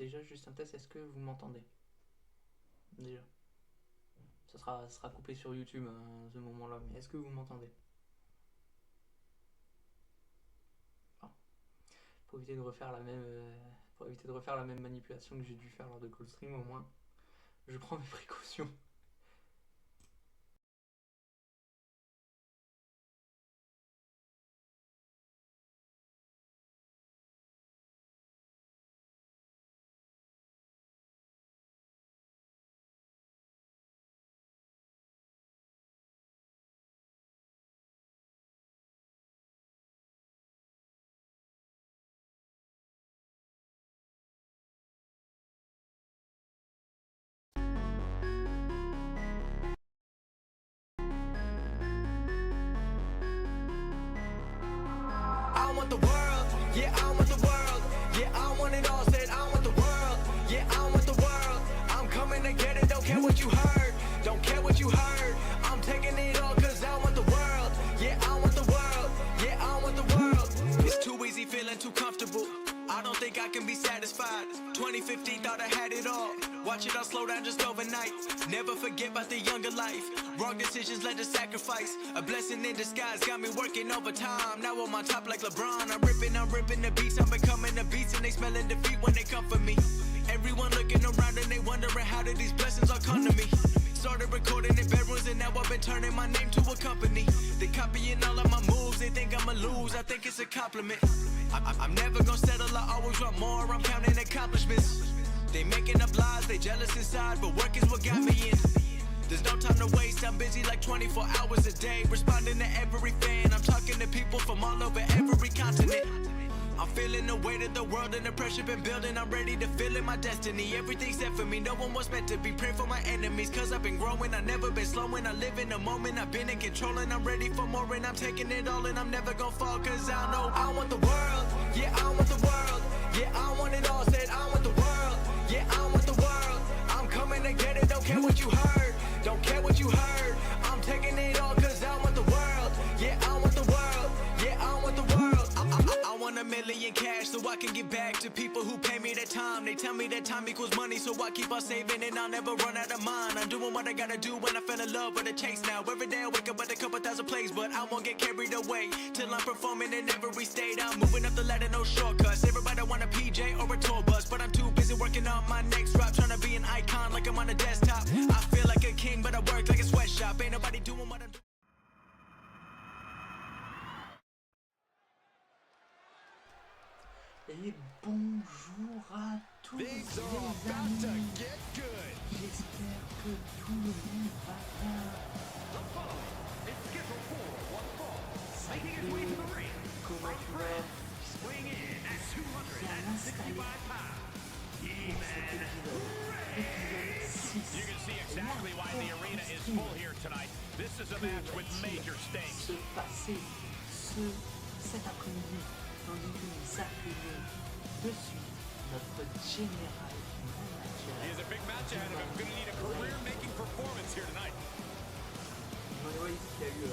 déjà juste un test, est-ce que vous m'entendez? Déjà. Ça sera coupé sur YouTube à ce moment-là, mais est-ce que vous m'entendez? Enfin, pour éviter de refaire la même, pour éviter de refaire la même manipulation que j'ai dû faire lors de Coldstream, au moins, je prends mes précautions. I want the world, yeah, I want the world, yeah, I want it all, said I want the world, yeah, I want the world, I'm coming to get it, don't care what you heard, don't care what you heard, I'm taking it all cause I want the world, yeah, I want the world, yeah, I want the world, it's too easy feeling too comfortable, I don't think I can be satisfied, 2050 thought I had it all, watch it all slow down just overnight, never forget about the younger life, wrong decisions led to sacrifice, a blessing in disguise got me working overtime, now I'm on top like LeBron, I'm ripping the beats, I'm becoming the beats and they smelling defeat when they come for me, everyone looking around and they wondering how did these blessings all come to me, started recording in bedrooms and now I've been turning my name to a company, they copying all of my moves, they think I'ma lose, I think it's a compliment, I'm never gonna settle, I always want more, I'm counting accomplishments, they making up lies, they jealous inside, but work is what got me in. There's no time to waste, I'm busy like 24 hours a day, responding to every fan, I'm talking to people from all over every continent. I'm feeling the weight of the world and the pressure been building, I'm ready to feel in my destiny, everything's set for me, no one was meant to be, pray for my enemies, cause I've been growing, I've never been slowing, I live in the moment, I've been in control and I'm ready for more and I'm taking it all and I'm never gonna fall, cause I know I want the world, yeah, I want the world, yeah, I want it all, said I want the world, yeah, I want the world, I'm coming to get it, don't care what you heard, don't care what you heard, I'm taking it all cause I want the world, yeah, I want the world, yeah, I want the world, I want $1 million cash so I can give back to people who pay me their time, they tell me that time equals money so I keep on saving and I'll never run out of mine, I'm doing what I gotta do when I fell in love with a chase now, every day I wake up with a couple thousand plays, but I won't get carried away, till I'm performing in every state, I'm moving up the ladder, no shortcuts, everybody want a PJ or a tour bus, but I'm too busy working on my next drop, trying to be an icon like I'm on a desktop, I feel like a king but I work like a sweatshop, ain't nobody doing what I'm doing. Et bonjour à tous les amis, j'espère que tout le monde va bien. Salut, comment tu vas? Bien installé pour cet épisode 6. You can see exactly why the arena is full here tonight. This is a match with major stakes. Se passer cet après-midi, tandis que nous accueillons de suite notre général manager. He has a big match ahead of him. Going to need a career-making performance here tonight. Emmanuel dit qu'il y a eu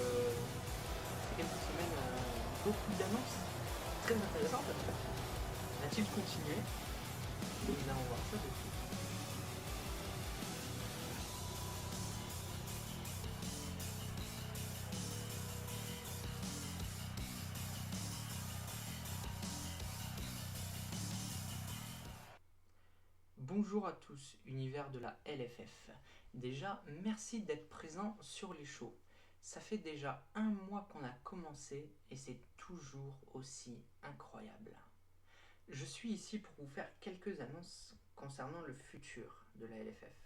ces quelques semaines beaucoup d'annonces très intéressantes. Va-t-il continuer? Nous allons voir ça de suite. Bonjour à tous, univers de la LFF. Déjà, merci d'être présent sur les shows. Ça fait déjà 1 mois qu'on a commencé et c'est toujours aussi incroyable. Je suis ici pour vous faire quelques annonces concernant le futur de la LFF.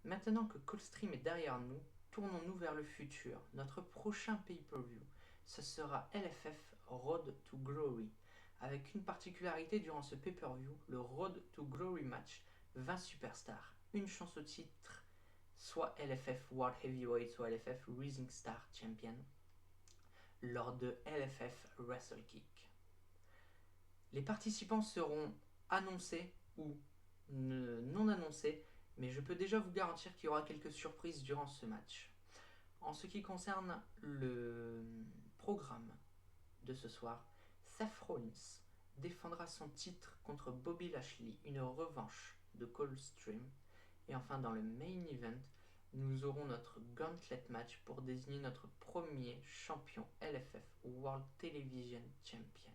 Maintenant que Coldstream est derrière nous, tournons-nous vers le futur. Notre prochain pay-per-view, ce sera LFF Road to Glory. Avec une particularité durant ce pay-per-view, le Road to Glory match, 20 superstars, une chance au titre, soit LFF World Heavyweight, soit LFF Rising Star Champion, lors de LFF Wrestle Kick. Les participants seront annoncés ou non annoncés, mais je peux déjà vous garantir qu'il y aura quelques surprises durant ce match. En ce qui concerne le programme de ce soir, Seth Rollins, défendra son titre contre Bobby Lashley, une revanche de Coldstream. Et enfin, dans le main event, nous aurons notre gauntlet match pour désigner notre premier champion LFF World Television Champion.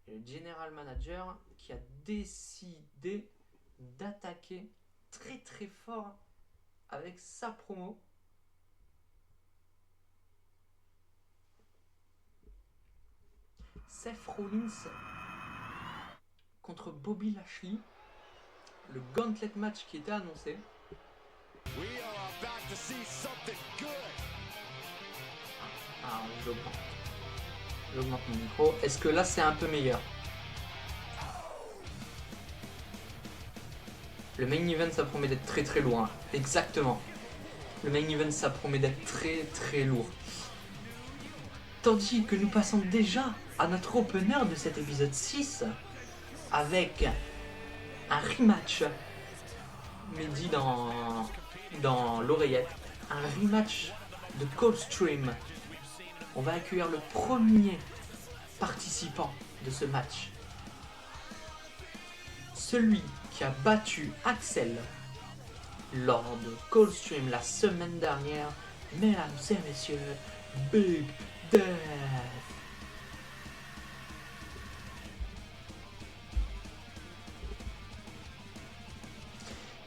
Et le General Manager qui a décidé d'attaquer très très fort avec sa promo. Seth Rollins contre Bobby Lashley, le gauntlet match qui était annoncé. We are about to see something good. Ah, j'augmente mon micro. Est-ce que là c'est un peu meilleur? Le main event ça promet d'être très très lourd. Hein. Exactement. Le main event ça promet d'être très très lourd. Tandis que nous passons déjà à notre opener de cet épisode 6 avec un rematch, mais dit dans l'oreillette, un rematch de Coldstream. On va accueillir le premier participant de ce match. Celui qui a battu Axel lors de Coldstream la semaine dernière, mesdames et messieurs, Big Death.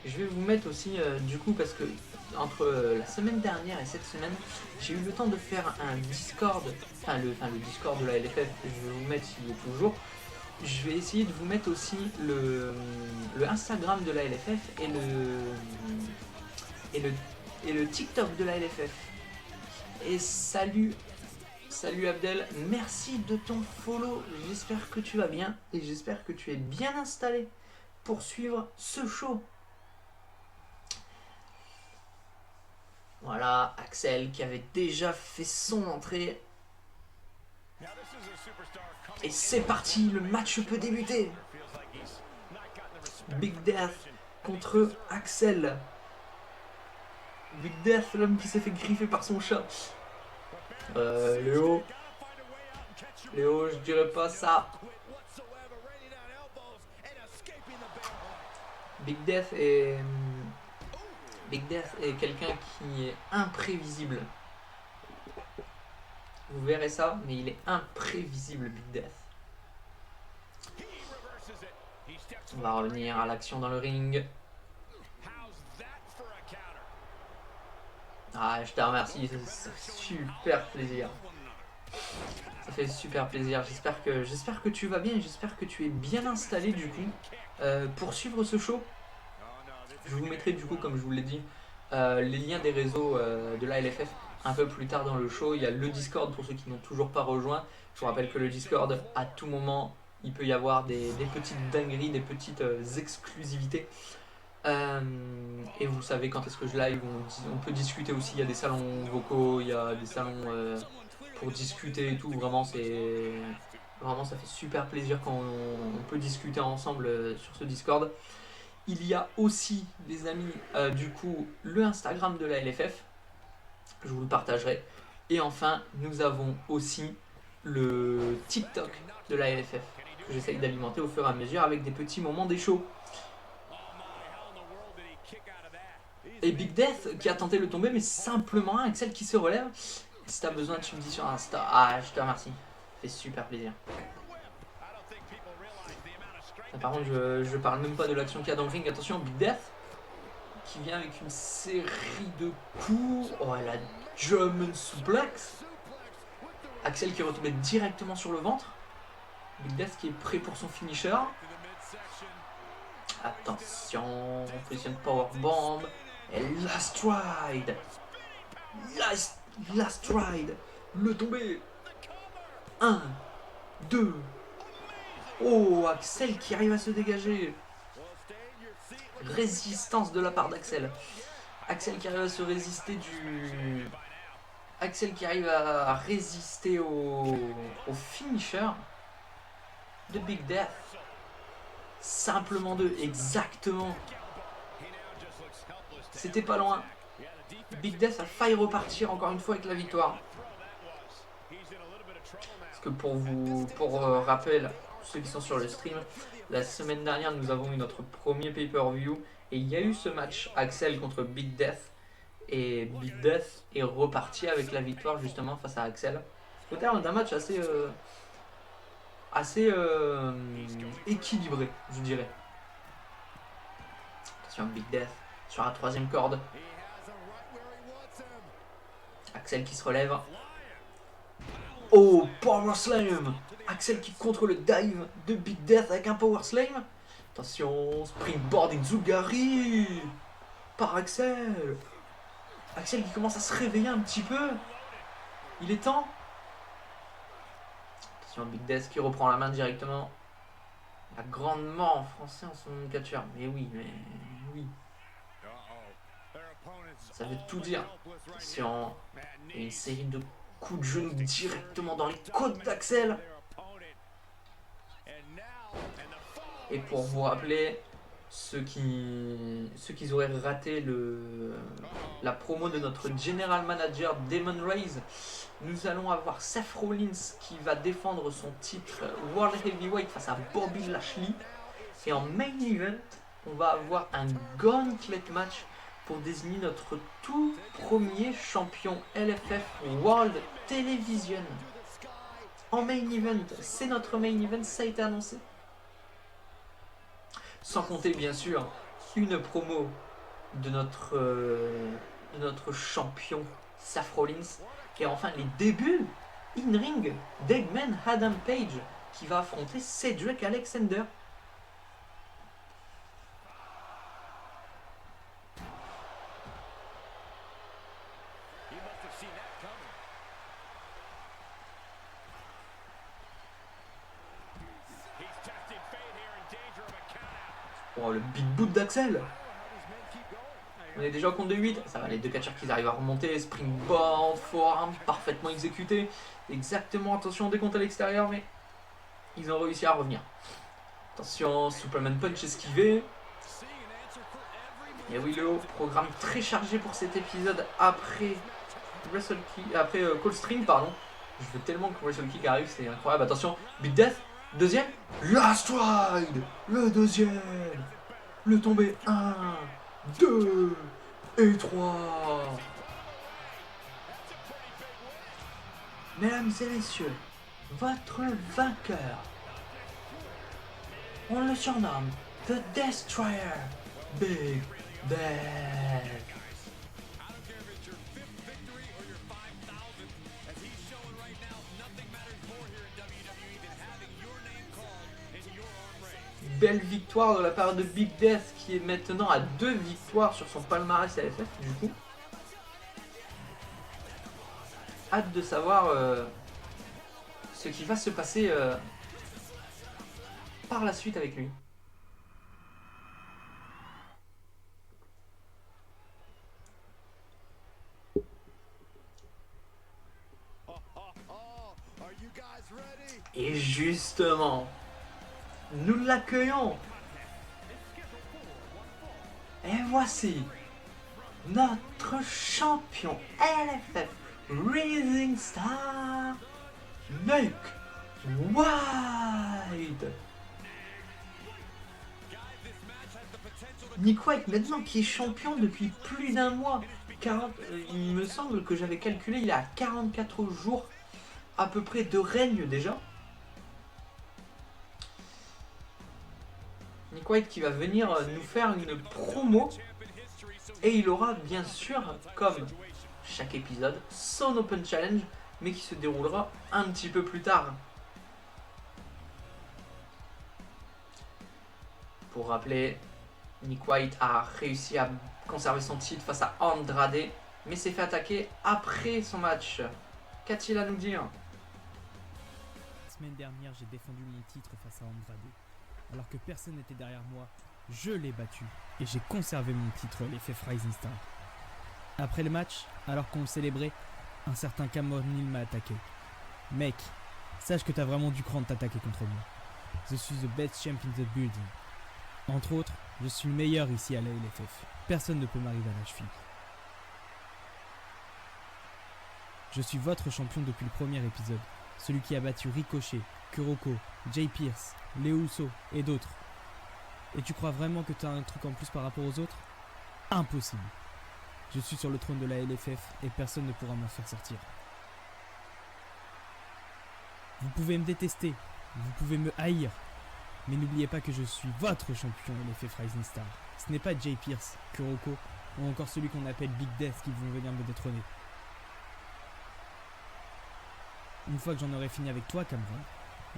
Je vais vous mettre aussi, du coup, parce que entre la semaine dernière et cette semaine, j'ai eu le temps de faire un Discord, enfin le Discord de la LFF, je vais vous mettre s'il est toujours. Je vais essayer de vous mettre aussi le Instagram de la LFF et le TikTok de la LFF. Et salut Abdel, merci de ton follow, j'espère que tu vas bien et j'espère que tu es bien installé pour suivre ce show. Voilà, Axel qui avait déjà fait son entrée. Et c'est parti, le match peut débuter. Big Death contre Axel. Big Death, l'homme qui s'est fait griffer par son chat. Léo, je dirais pas ça. Big Death est quelqu'un qui est imprévisible. Vous verrez ça, mais il est imprévisible, Big Death. On va revenir à l'action dans le ring. Ah, je te remercie, ça fait super plaisir. Ça fait super plaisir. J'espère que tu vas bien et j'espère que tu es bien installé du coup pour suivre ce show. Je vous mettrai du coup, comme je vous l'ai dit, les liens des réseaux de la LFF un peu plus tard dans le show. Il y a le Discord pour ceux qui n'ont toujours pas rejoint. Je vous rappelle que le Discord, à tout moment, il peut y avoir des petites dingueries, des petites exclusivités. Et vous savez quand est-ce que je live, on peut discuter aussi. Il y a des salons vocaux, il y a des salons pour discuter et tout. Vraiment, ça fait super plaisir quand on peut discuter ensemble sur ce Discord. Il y a aussi, les amis, du coup, le Instagram de la LFF. Je vous le partagerai. Et enfin, nous avons aussi le TikTok de la LFF que j'essaye d'alimenter au fur et à mesure avec des petits moments des shows. Et Big Death qui a tenté le tomber, mais simplement un Axel qui se relève. Si t'as besoin, tu me dis sur Insta. Ah, je te remercie. Ça fait super plaisir. Par contre, je parle même pas de l'action qu'il y a dans le ring. Attention, Big Death qui vient avec une série de coups. Oh, la German suplex. Axel qui est retombé directement sur le ventre. Big Death qui est prêt pour son finisher. Attention, position powerbomb. Et last ride. Last ride. Le tombé. 1, 2. Oh, Axel qui arrive à se dégager. Résistance de la part d'Axel. Axel qui arrive à se résister Axel qui arrive à résister au finisher de Big Death. Simplement 2, exactement. C'était pas loin. Big Death a failli repartir encore une fois avec la victoire. Parce que pour rappel, ceux qui sont sur le stream, la semaine dernière, nous avons eu notre premier pay-per-view et il y a eu ce match Axel contre Big Death. Et Big Death est reparti avec la victoire justement face à Axel. Au terme d'un match assez équilibré, je dirais. Attention, Big Death sur la troisième corde. Axel qui se relève. Oh, Power Slam! Axel qui contre le dive de Big Death avec un Power Slam. Attention, Springboard Enzugari par Axel. Axel qui commence à se réveiller un petit peu. Il est temps. Attention, Big Death qui reprend la main directement. Il a grandement en français en son nomenclature. Mais oui. Ça veut tout dire. Attention, il y a une série de coups de genou directement dans les côtes d'Axel. Et pour vous rappeler, ceux qui auraient raté la promo de notre General Manager Damon Reyes, nous allons avoir Seth Rollins qui va défendre son titre World Heavyweight face à Bobby Lashley. Et en main event, on va avoir un gauntlet match pour désigner notre tout premier champion LFF World Television. En main event, c'est notre main event, ça a été annoncé. Sans compter bien sûr une promo de notre champion Seth Rollins. Et enfin les débuts in-ring d'Eggman Adam Page qui va affronter Cedric Alexander. Oh, le big boot d'Axel. On est déjà au compte de 8. Ça va, les deux catcheurs qui arrivent à remonter. Springboard, forearm, parfaitement exécuté. Exactement, attention, décompte à l'extérieur, mais ils ont réussi à revenir. Attention, Superman Punch esquivé. Et oui, le programme très chargé pour cet épisode après Coldstream, pardon. Je veux tellement que Wrestle Kick arrive, c'est incroyable. Attention, Big Death, deuxième. Last Ride, le deuxième. Le tombé 1, 2 et 3. Mesdames et messieurs, votre vainqueur, on le surnomme The Destroyer, Big Death. Belle victoire de la part de Big Death qui est maintenant à 2 victoires sur son palmarès LFF du coup. Hâte de savoir ce qui va se passer par la suite avec lui. Et justement, nous l'accueillons. Et voici notre champion LFF Rising Star, Nick White. Nick White maintenant qui est champion depuis plus d'un mois. Il me semble que j'avais calculé, il est à 44 jours à peu près de règne déjà. Nick White qui va venir nous faire une promo et il aura bien sûr, comme chaque épisode, son Open Challenge, mais qui se déroulera un petit peu plus tard. Pour rappeler, Nick White a réussi à conserver son titre face à Andrade, mais s'est fait attaquer après son match. Qu'a-t-il à nous dire? La semaine dernière, j'ai défendu mon titre face à Andrade. Alors que personne n'était derrière moi, je l'ai battu et j'ai conservé mon titre LFF Rising Star. Après le match, alors qu'on le célébrait, un certain Cameron Hill m'a attaqué. Mec, sache que t'as vraiment du cran de t'attaquer contre moi. Je suis the best champ in the building. Entre autres, je suis le meilleur ici à la LFF. Personne ne peut m'arriver à la cheville. Je suis votre champion depuis le premier épisode. celui qui a battu Ricochet, Kuroko, Jay Pierce, Leo Uso et d'autres. Et tu crois vraiment que tu as un truc en plus par rapport aux autres? Impossible. Je suis sur le trône de la LFF et personne ne pourra m'en faire sortir. Vous pouvez me détester, vous pouvez me haïr, mais n'oubliez pas que je suis votre champion LFF Rising Star. Ce n'est pas Jay Pierce, Kuroko ou encore celui qu'on appelle Big Death qui vont venir me détrôner. Une fois que j'en aurai fini avec toi, Cameron,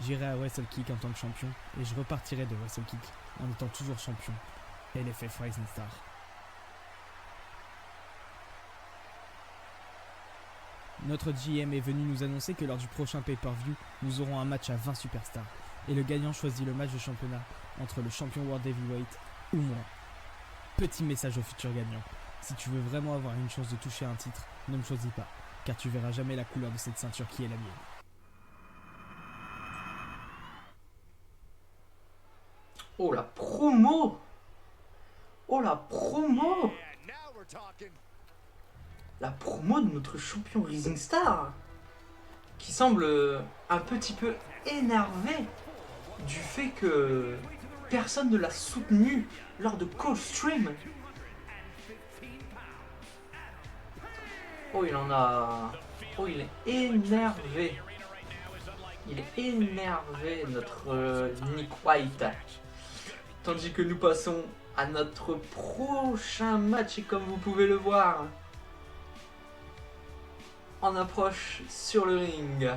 j'irai à Wrestle Kick en tant que champion et je repartirai de Wrestle Kick en étant toujours champion LFF Rising Star. Notre GM est venu nous annoncer que lors du prochain pay-per-view, nous aurons un match à 20 superstars et le gagnant choisit le match de championnat entre le champion World Heavyweight ou moi. Petit message au futur gagnant, si tu veux vraiment avoir une chance de toucher un titre, ne me choisis pas, car tu verras jamais la couleur de cette ceinture qui est la mienne. Oh la promo! Oh la promo! La promo de notre champion Rising Star, qui semble un petit peu énervé du fait que personne ne l'a soutenu lors de Coldstream. Oh, il en a... Oh, il est énervé. Il est énervé, notre Nick White. Tandis que nous passons à notre prochain match, et comme vous pouvez le voir, on approche sur le ring.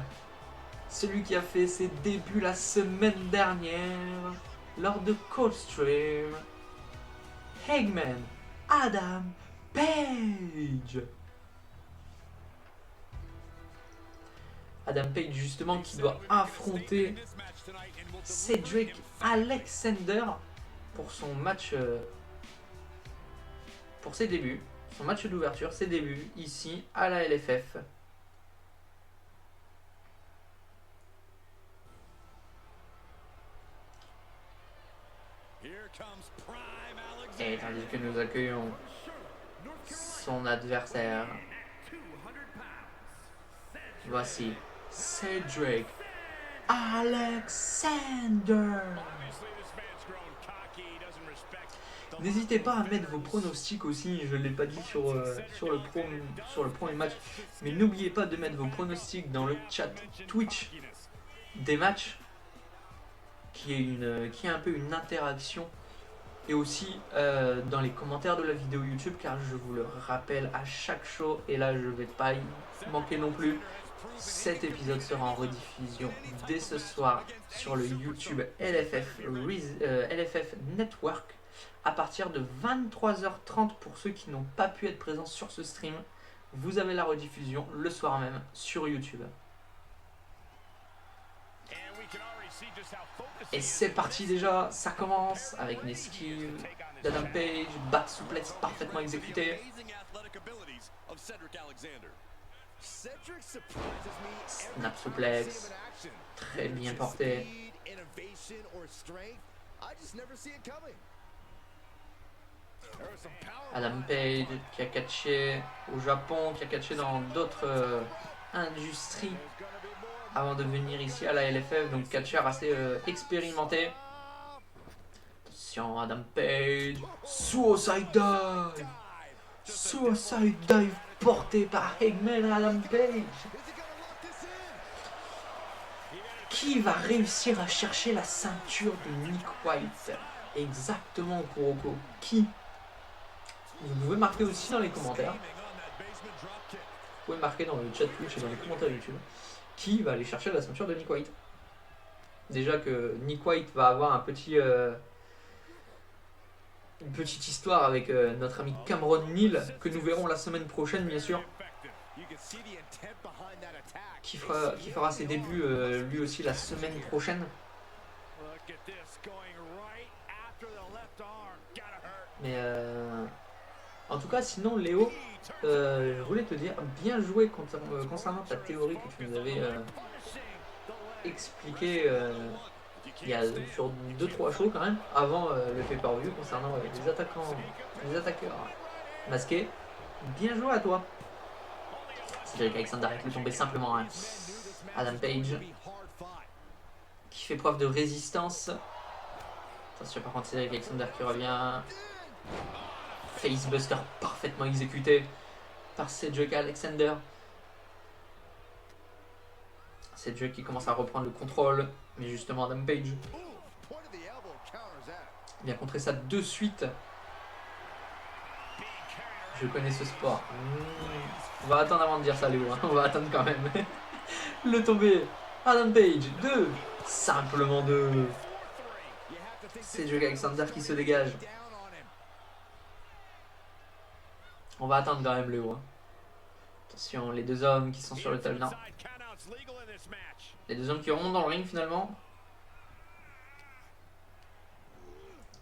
Celui qui a fait ses débuts la semaine dernière lors de Coldstream, Hangman Adam Page. Adam Page justement qui doit affronter Cedric Alexander pour son match, pour ses débuts, son match d'ouverture, ses débuts ici à la LFF. Et tandis que nous accueillons son adversaire, voici Cedric Alexander. N'hésitez pas à mettre vos pronostics aussi, je ne l'ai pas dit sur le premier match, mais n'oubliez pas de mettre vos pronostics dans le chat Twitch des matchs, qui est un peu une interaction, et aussi dans les commentaires de la vidéo YouTube, car je vous le rappelle à chaque show, et là je ne vais pas y manquer non plus, cet épisode sera en rediffusion dès ce soir sur le YouTube LFF Network à partir de 23h30 pour ceux qui n'ont pas pu être présents sur ce stream. Vous avez la rediffusion le soir même sur YouTube. Et c'est parti déjà, ça commence avec une esquive d'Adam Page, back suplex parfaitement exécuté. Snap suplex, très bien porté. Adam Page qui a catché au Japon, qui a catché dans d'autres industries avant de venir ici à la LFF, donc catcheur assez expérimenté. Attention, Adam Page, Suicide Dive, Suicide Dive porté par Hangman Adam Page. Qui va réussir à chercher la ceinture de Nick White? Exactement, Kuroko. Qui? Vous pouvez marquer aussi dans les commentaires. Vous pouvez marquer dans le chat Twitch et dans les commentaires YouTube. Qui va aller chercher la ceinture de Nick White? Déjà que Nick White va avoir une petite histoire avec notre ami Cameron Neal, que nous verrons la semaine prochaine bien sûr, qui fera ses débuts lui aussi la semaine prochaine. Mais en tout cas sinon Léo, je voulais te dire bien joué concernant ta théorie que tu nous avais expliqué il y a sur 2-3 shows quand même avant le pay-per-view concernant les attaqueurs masqués. Bien joué à toi. Cedric Alexander qui est tombé simplement. Hein. Adam Page qui fait preuve de résistance. Attention par contre Cedric Alexander qui revient. Facebuster parfaitement exécuté par Cedric Alexander. Cedric qui commence à reprendre le contrôle. Mais justement Adam Page vient contrer ça de suite. Je connais ce sport. On va attendre avant de dire ça Léo. Hein. On va attendre quand même. Le tombé. Adam Page. 2. Simplement 2. Cedric Alexander qui se dégage. On va attendre quand même Léo. Hein. Attention, les deux hommes qui sont sur le talon. Les deux hommes qui remontent dans le ring finalement.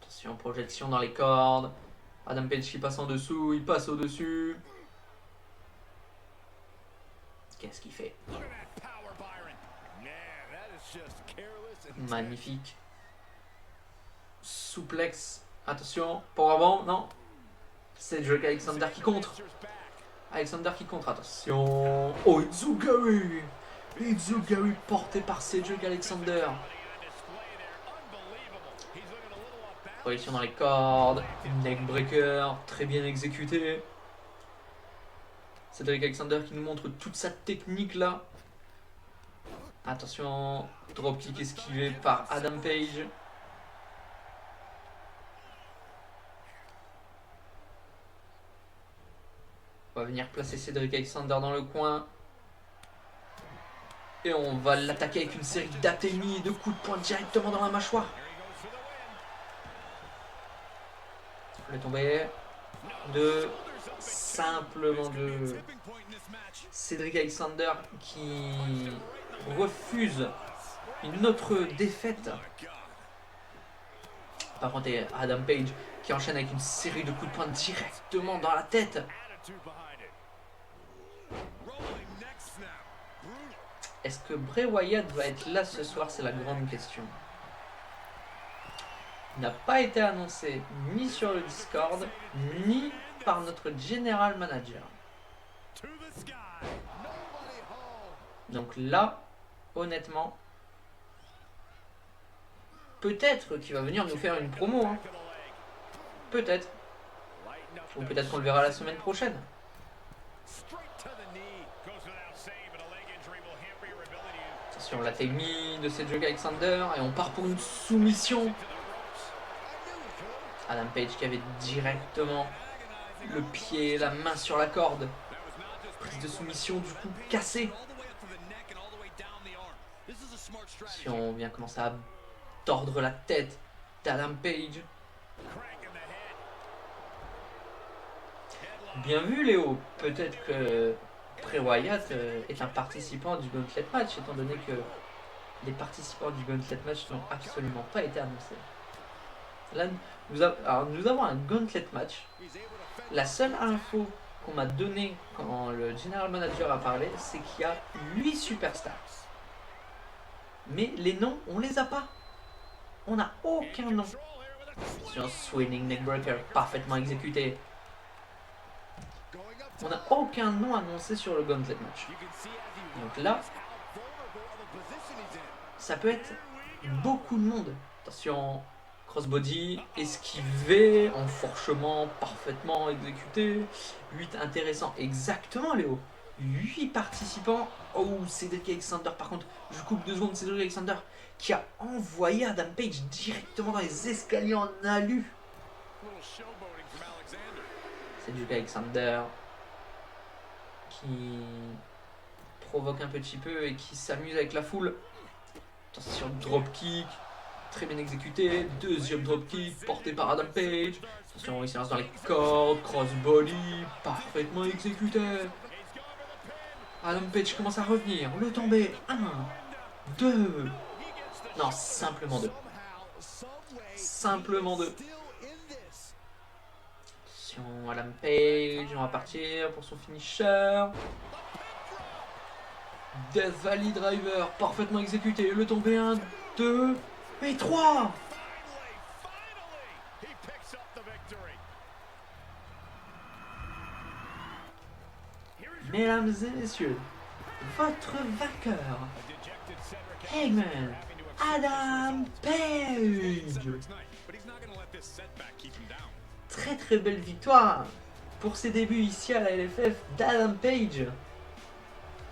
Attention, projection dans les cordes. Adam Page qui passe en dessous, il passe au-dessus. Qu'est-ce qu'il fait? Magnifique. Souplex. Attention, powerbomb, non. Cedric Alexander qui contre. Alexander qui contre, attention. Oh, Enzuguri. Enzuguri porté par Cedric Alexander. Projection dans les cordes, une neckbreaker, très bien exécuté. Cedric Alexander qui nous montre toute sa technique là. Attention, dropkick esquivé par Adam Page. On va venir placer Cedric Alexander dans le coin. Et on va l'attaquer avec une série d'athémies et de coups de poing directement dans la mâchoire. Le tombé. 2. Simplement 2. Cedric Alexander qui refuse une autre défaite. Par contre, Adam Page qui enchaîne avec une série de coups de poing directement dans la tête. Est-ce que Bray Wyatt va être là ce soir? C'est la grande question. Il n'a pas été annoncé ni sur le Discord, ni par notre General Manager. Donc là, honnêtement, peut-être qu'il va venir nous faire une promo. Hein. Peut-être. Ou peut-être qu'on le verra la semaine prochaine. Attention, la technique de Cedric Alexander. Et on part pour une soumission. Adam Page qui avait directement le pied, la main sur la corde. Prise de soumission du coup cassée. Si on vient commencer à tordre la tête d'Adam Page. Bien vu Léo, peut-être que Bray Wyatt est un participant du Gauntlet Match, étant donné que les participants du Gauntlet Match n'ont absolument pas été annoncés. Là, nous avons un Gauntlet Match. La seule info qu'on m'a donnée quand le General Manager a parlé, c'est qu'il y a 8 superstars. Mais les noms, on les a pas. On n'a aucun nom. Sur Swinging Neckbreaker, parfaitement exécuté. On n'a aucun nom annoncé sur le Gauntlet Match. Donc là, ça peut être beaucoup de monde. Attention, crossbody, esquivé, enfourchement parfaitement exécuté. 8 intéressants, exactement Léo. 8 participants. Oh, Cedric Alexander, par contre, je coupe 2 secondes. Cedric Alexander qui a envoyé Adam Page directement dans les escaliers en alu. Cedric Alexander qui provoque un petit peu et qui s'amuse avec la foule. Attention, dropkick, très bien exécuté. Deuxième dropkick porté par Adam Page. Attention, il se lance dans les cordes, crossbody, parfaitement exécuté. Adam Page commence à revenir. Le tombé. 1, 2. Non, simplement 2. Simplement 2. Attention, Adam Page. On va partir pour son finisher. Death Valley Driver. Parfaitement exécuté. Le tombé. 1, 2 et 3. Mesdames et messieurs, votre vainqueur, Hangman Adam Page. Très très belle victoire pour ses débuts ici à la LFF d'Adam Page.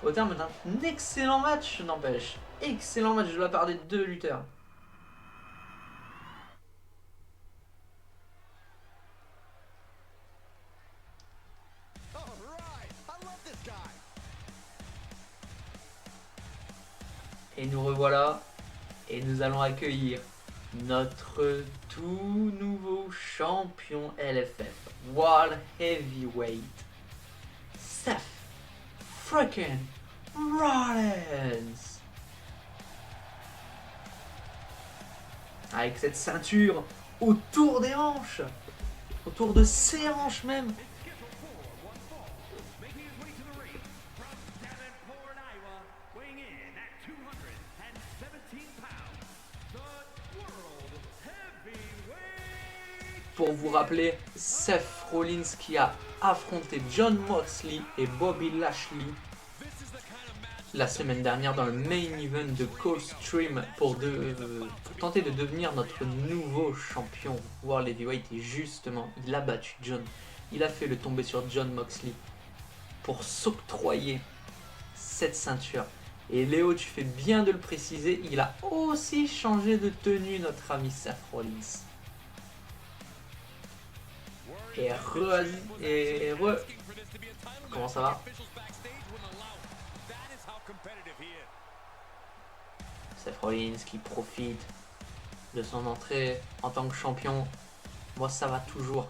Au terme d'un excellent match, n'empêche. Excellent match de la part des deux lutteurs. Et nous revoilà. Et nous allons accueillir notre tout nouveau champion LFF World Heavyweight, Seth freaking Rollins. Avec cette ceinture autour des hanches, autour de ses hanches même. Pour vous rappeler, Seth Rollins qui a affronté Jon Moxley et Bobby Lashley la semaine dernière dans le main event de Coldstream pour tenter de devenir notre nouveau champion World Heavyweight. Et justement, il a battu Jon. Il a fait le tomber sur Jon Moxley pour s'octroyer cette ceinture. Et Léo, tu fais bien de le préciser, il a aussi changé de tenue, notre ami Seth Rollins. Comment ça va? Seth Rollins qui profite de son entrée en tant que champion. Moi ça va toujours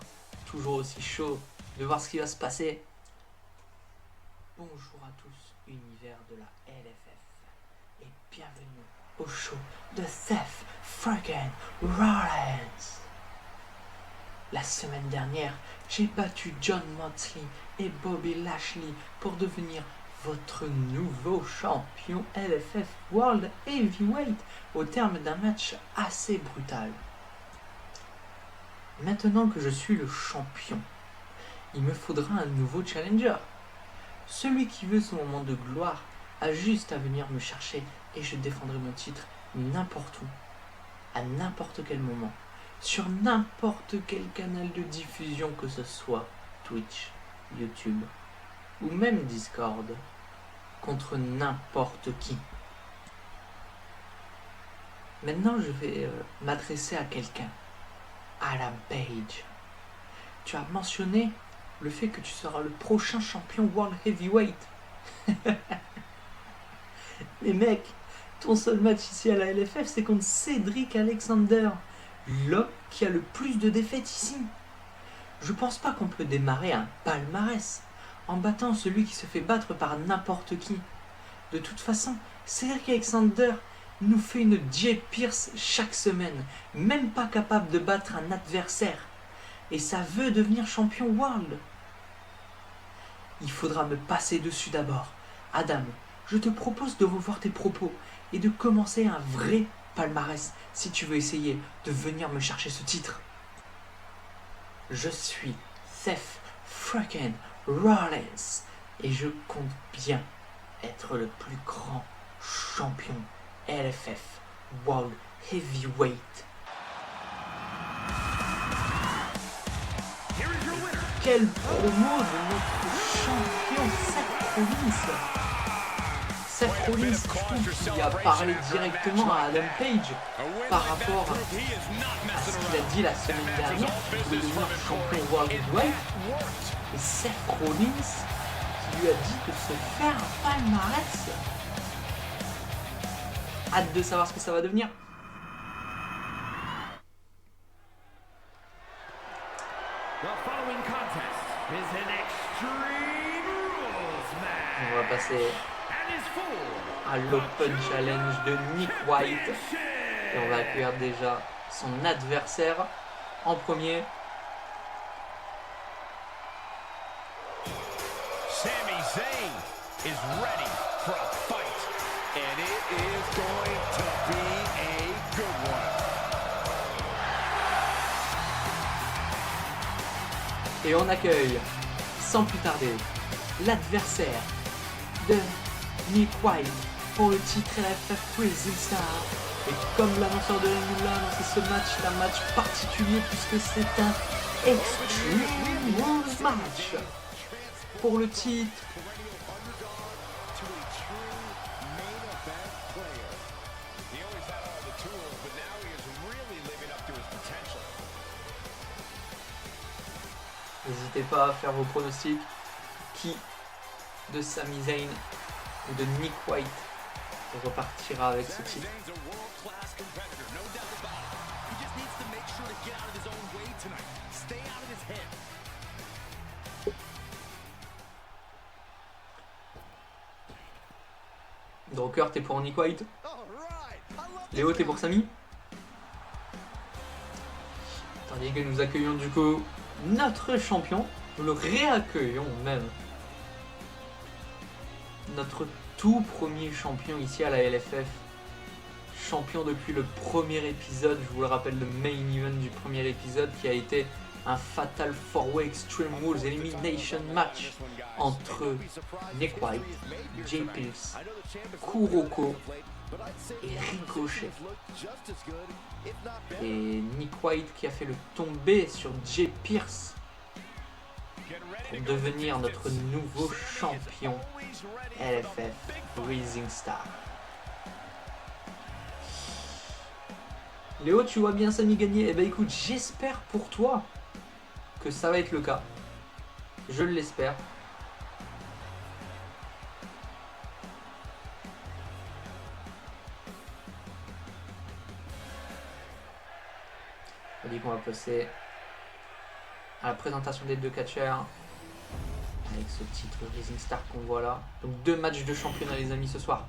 aussi chaud de voir ce qui va se passer. Bonjour à tous, univers de la LFF, et bienvenue au show de Seth freaking Rollins. La semaine dernière, j'ai battu Jon Moxley et Bobby Lashley pour devenir votre nouveau champion LFF World Heavyweight au terme d'un match assez brutal. Maintenant que je suis le champion, il me faudra un nouveau challenger. Celui qui veut son moment de gloire a juste à venir me chercher et je défendrai mon titre n'importe où, à n'importe quel moment. Sur n'importe quel canal de diffusion que ce soit, Twitch, YouTube ou même Discord, contre n'importe qui. Maintenant, je vais m'adresser à quelqu'un. Adam Page. Tu as mentionné le fait que tu seras le prochain champion World Heavyweight. Mais mec, ton seul match ici à la LFF, c'est contre Cedric Alexander, l'homme qui a le plus de défaites ici. Je pense pas qu'on peut démarrer un palmarès en battant celui qui se fait battre par n'importe qui. De toute façon, Cedric Alexander nous fait une Jay Pierce chaque semaine, même pas capable de battre un adversaire. Et ça veut devenir champion world. Il faudra me passer dessus d'abord. Adam, je te propose de revoir tes propos et de commencer un vrai palmarès si tu veux essayer de venir me chercher ce titre. Je suis Seth freaking Rollins et je compte bien être le plus grand champion LFF World Heavyweight. Quel promo de notre champion Seth Rollins. Seth Rollins, je trouve qu'il a parlé directement à Adam Page par rapport à ce qu'il a dit la semaine dernière de devenir champion World Heavyweight. Et Seth Rollins qui lui a dit de se faire un palmarès. Hâte de savoir ce que ça va devenir. On va passer à l'Open Challenge de Nick White et on va accueillir déjà son adversaire en premier. Sami Zayn is ready for a fight, and it is going to be a good one. Et on accueille, sans plus tarder, l'adversaire de Nick White pour le titre LFF Rising Star. Et comme l'annonceur de la Nula a annoncé ce match, c'est un match particulier puisque c'est un Extreme Rules match pour le titre. N'hésitez pas à faire vos pronostics. Qui de Sami Zayn ou de Nick White repartira avec ce titre? Drucker, t'es pour Nick White? Léo, t'es pour Sami? Tandis que nous accueillons du coup notre champion, nous le réaccueillons même. Notre tout premier champion ici à la LFF. Champion depuis le premier épisode, je vous le rappelle, le main event du premier épisode qui a été un Fatal 4-Way Extreme Rules Elimination match entre Nick White, Jay Pierce, Kuroko et Ricochet. Et Nick White qui a fait le tombé sur Jay Pierce pour devenir notre nouveau champion LFF Rising Star. Léo, tu vois bien Sami gagner? Eh ben écoute, j'espère pour toi que ça va être le cas. Je l'espère. On dit qu'on va passer à la présentation des deux catcheurs avec ce titre Rising Star qu'on voit là. Donc 2 matchs de championnat les amis ce soir.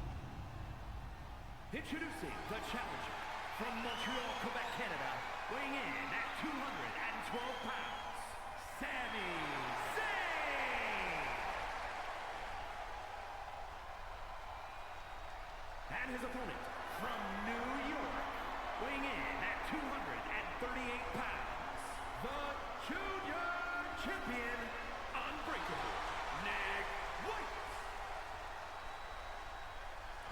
From Montreal, Quebec, Canada, weighing in at 212 pounds, Sami Zayn! And his opponent from New York, weighing in at 238 pounds, the Junior Champion, Unbreakable, Nick White!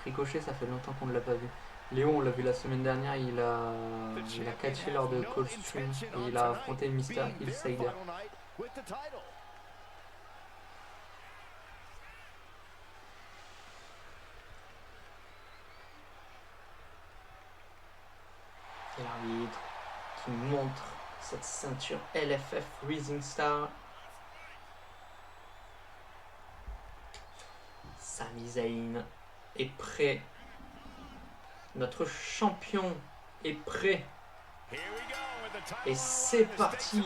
Ricochet, ça fait longtemps qu'on ne l'a pas vu. Léon, on l'a vu la semaine dernière, il a catché lors de Coldstream et il a affronté Mr. Hillsider. Et l'arbitre qui montre cette ceinture LFF Rising Star. Sami Zayn est prêt. Notre champion est prêt. Et c'est parti.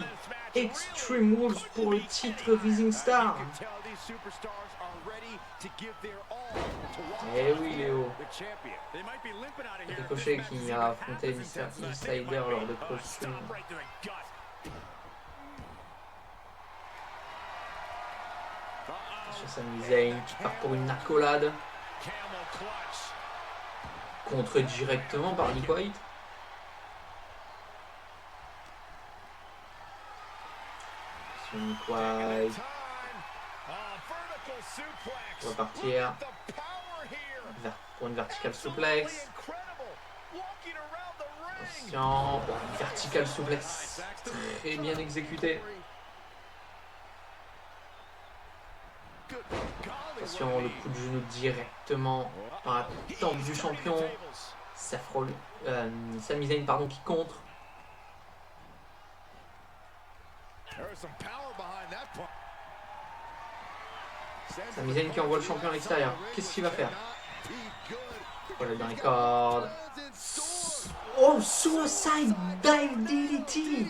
Extreme Rules pour le titre Rising Star. Eh oui Léo. Ricochet qui a affronté Mr. Hillsider lors de Coldstream. Attention Sami Zayn qui part pour une accolade. Contre directement par Nick White. Sur Nick White. On va partir pour une vertical suplex. Attention, vertical suplex très bien exécuté. Attention, le coup de genou directement dans la tempe du champion. Sami Zayn pardon, qui contre. Sami Zayn qui envoie le champion à l'extérieur. Qu'est-ce qu'il va faire? Voilà dans les cordes. Oh, Suicide Dive DDT!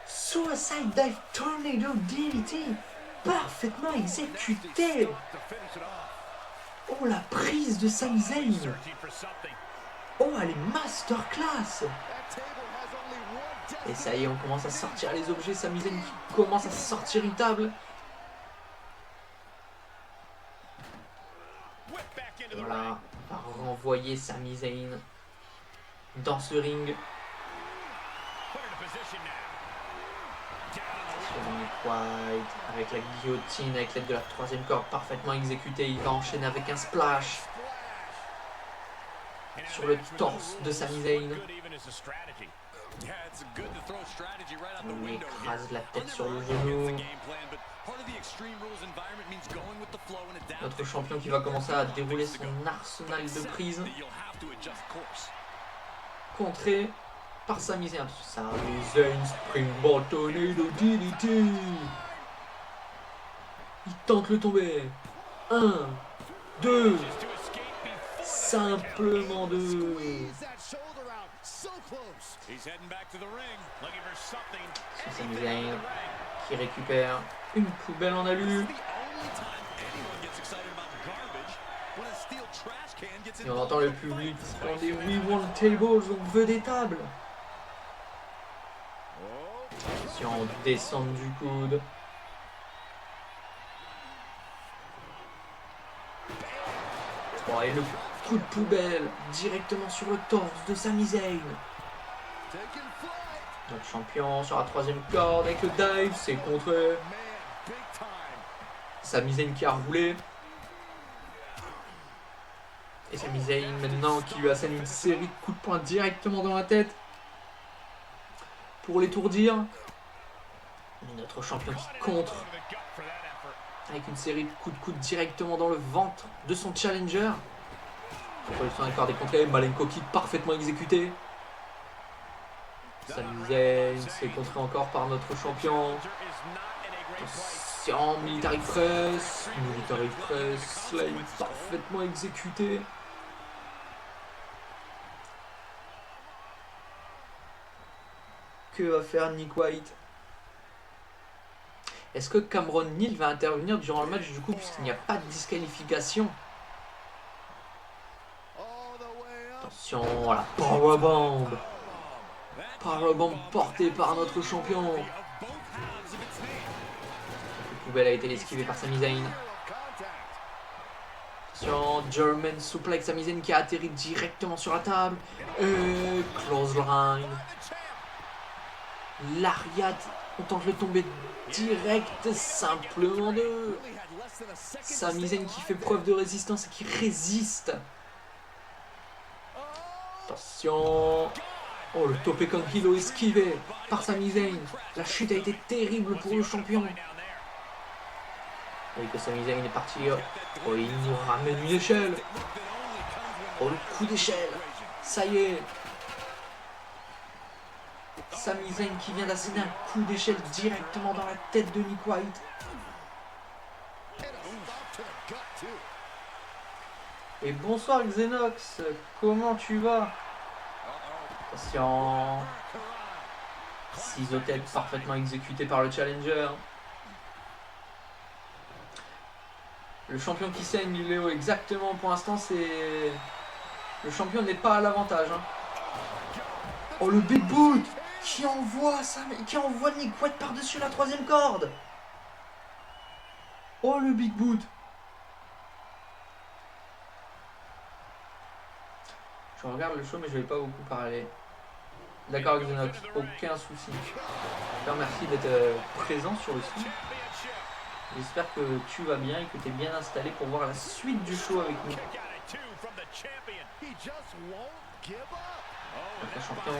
Suicide Dive Tornado DDT! Parfaitement exécuté. Oh la prise de Sami Zayn. Oh elle est masterclass. Et ça y est, on commence à sortir les objets. Sami Zayn qui commence à sortir une table. Voilà, on va renvoyer Sami Zayn dans ce ring. White avec la guillotine, avec l'aide de la troisième corde parfaitement exécutée. Il va enchaîner avec un splash sur le torse de Sami Zayn. Il écrase la tête sur le genou. Notre champion qui va commencer à dérouler son arsenal de prises. Contré par Sami Zayn. Sami Zayn, Springboard Tornado DDT. Il tente le tomber. 1, 2. Simplement 2. C'est Sami Zayn qui récupère une poubelle en alu. Et on entend le public scander We want tables, on veut des tables. Si on descend du coude. Oh, et le coup de poubelle directement sur le torse de Sami Zayn. Notre champion sur la troisième corde avec le dive, c'est contré. Sami Zayn qui a roulé. Et Sami Zayn maintenant qui lui assène une série de coups de poing directement dans la tête pour l'étourdir. Notre champion qui contre avec une série de coups de coude directement dans le ventre de son challenger. Production d'un corps décontré, Malenko kick parfaitement exécuté. Sami Zayn c'est contré encore par notre champion. Attention, military press, slide parfaitement exécuté. Que va faire Nick White? Est-ce que Cameron Neal va intervenir durant le match du coup puisqu'il n'y a pas de disqualification? Attention, la powerbomb. Powerbomb portée par notre champion. La poubelle a été esquivée par Sami Zayn. Attention, German suplex, Sami Zayn qui a atterri directement sur la table. Et clothesline. Lariat, on tente le tomber direct, simplement 2. Sami Zayn qui fait preuve de résistance et qui résiste. Attention. Oh, le topé comme Hilo esquivé par Sami Zayn. La chute a été terrible pour le champion. Oui, que Sami Zayn est parti. Oh, il nous ramène une échelle. Oh, le coup d'échelle. Ça y est. Sami Zayn qui vient d'asséner un coup d'échelle directement dans la tête de Nick White. Et bonsoir Xenox, comment tu vas? Attention. Ciseaux-tête parfaitement exécuté par le challenger. Le champion qui saigne, Léo, exactement pour l'instant c'est... Le champion n'est pas à l'avantage. Hein. Oh le big boot qui envoie Nick White par-dessus la troisième corde. Oh le big boot. Je regarde le show mais je vais pas beaucoup parler. D'accord Xenox, aucun souci. Merci d'être présent sur le site. J'espère que tu vas bien et que tu es bien installé pour voir la suite du show avec nous. Le champion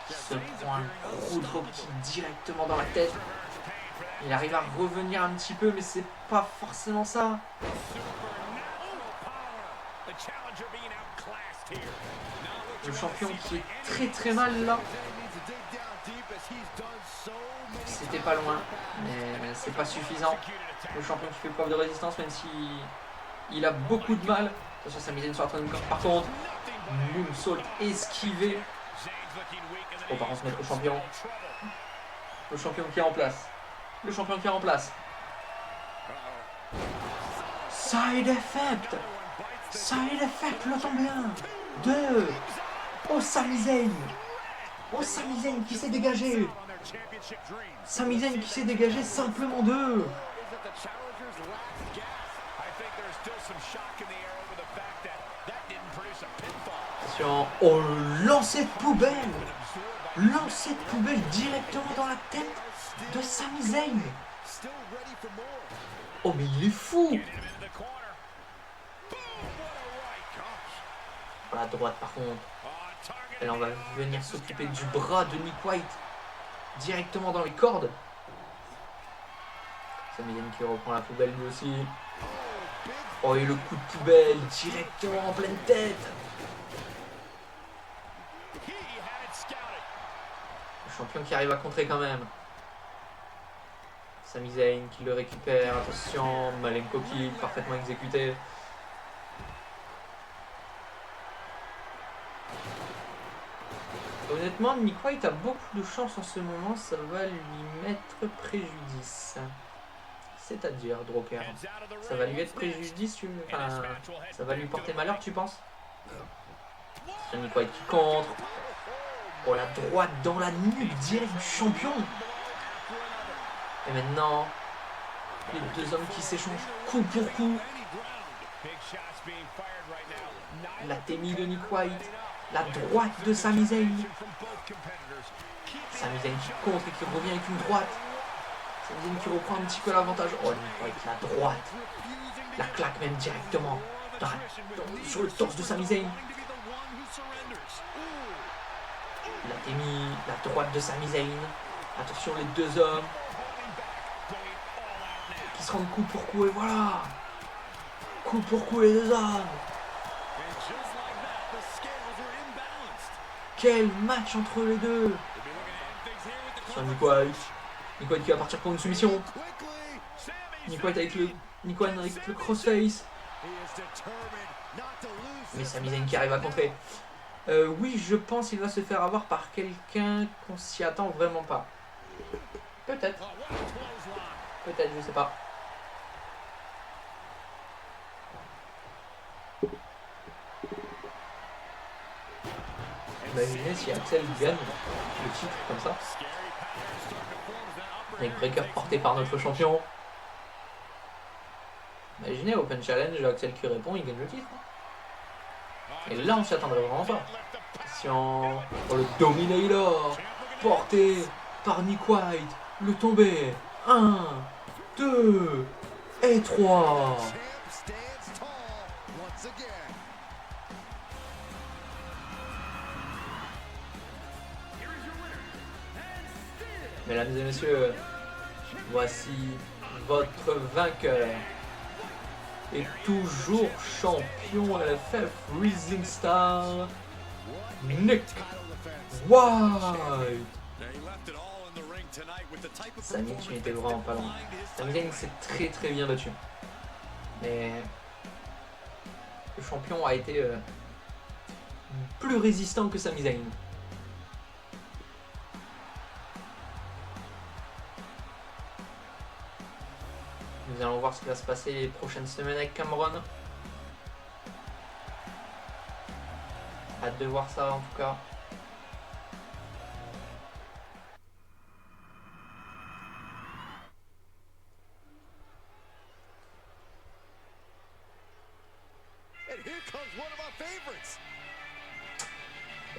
qui se prend un gros dropkick directement dans la tête. Il arrive à revenir un petit peu mais c'est pas forcément ça. Le champion qui est très très mal là. C'était pas loin, mais c'est pas suffisant. Le champion qui fait preuve de résistance même si il a beaucoup de mal. Attention, Sami Zayn sur la troisième corde par contre. Moonsault esquivé. Oh, par contre, se mettre au champion. Le champion qui est en place. Le champion qui est en place. Side effect. Side effect, le tombé 1. 2. Oh, Sami Zayn. Oh, Sami Zayn qui s'est dégagé. Sami Zayn qui s'est dégagé simplement 2. Attention. Oh, le lancer de poubelle. Lancer de poubelle directement dans la tête de Sami Zayn. Oh mais il est fou. La droite par contre. Et là on va venir s'occuper du bras de Nick White. Directement dans les cordes. Sami Zayn qui reprend la poubelle lui aussi. Oh et le coup de poubelle directement en pleine tête. Le champion qui arrive à contrer quand même. Sami Zayn qui le récupère. Attention, Malenko kick parfaitement exécuté. Honnêtement, Nick White a beaucoup de chance en ce moment, ça va lui mettre préjudice. C'est-à-dire, Droker. Ça va lui être préjudice, enfin, ça va lui porter malheur, tu penses? C'est Nick White qui contre. Oh, la droite dans la nuque direct du champion. Et maintenant, les deux hommes qui s'échangent coup pour coup. La témie de Nick White. La droite de Sami Zayn. Sami Zayn qui contre et qui revient avec une droite. Sami Zayn qui reprend un petit peu l'avantage. Oh, Nick White, la droite. La claque même directement sur le torse de Sami Zayn. La témie, la droite de Sami Zayn. Attention les deux hommes qui se rendent coup pour coup et voilà. Coup pour coup les deux hommes. Quel match entre les deux. Sur Nick White. Nick White qui va partir pour une soumission. Nick White avec le crossface. Mais Sami Zayn qui arrive à contrer. Oui, je pense qu'il va se faire avoir par quelqu'un qu'on s'y attend vraiment pas. Peut-être. Peut-être, je sais pas. Imaginez si Axel gagne le titre comme ça. Avec Breaker porté par notre champion. Imaginez Open Challenge, Axel qui répond, il gagne le titre. Et là on s'y attendrait vraiment pas. Attention pour le Dominator. Porté par Nick White. Le tombé. 1, 2 et 3. Mesdames et messieurs, voici votre vainqueur et toujours champion LFF Rising Star, Nick White. Sami, tu n'étais vraiment pas loin. Sami Zayn s'est très bien battu. Mais le champion a été plus résistant que Sami Zayn. Nous allons voir ce qui va se passer les prochaines semaines avec Cameron. Hâte de voir ça en tout cas.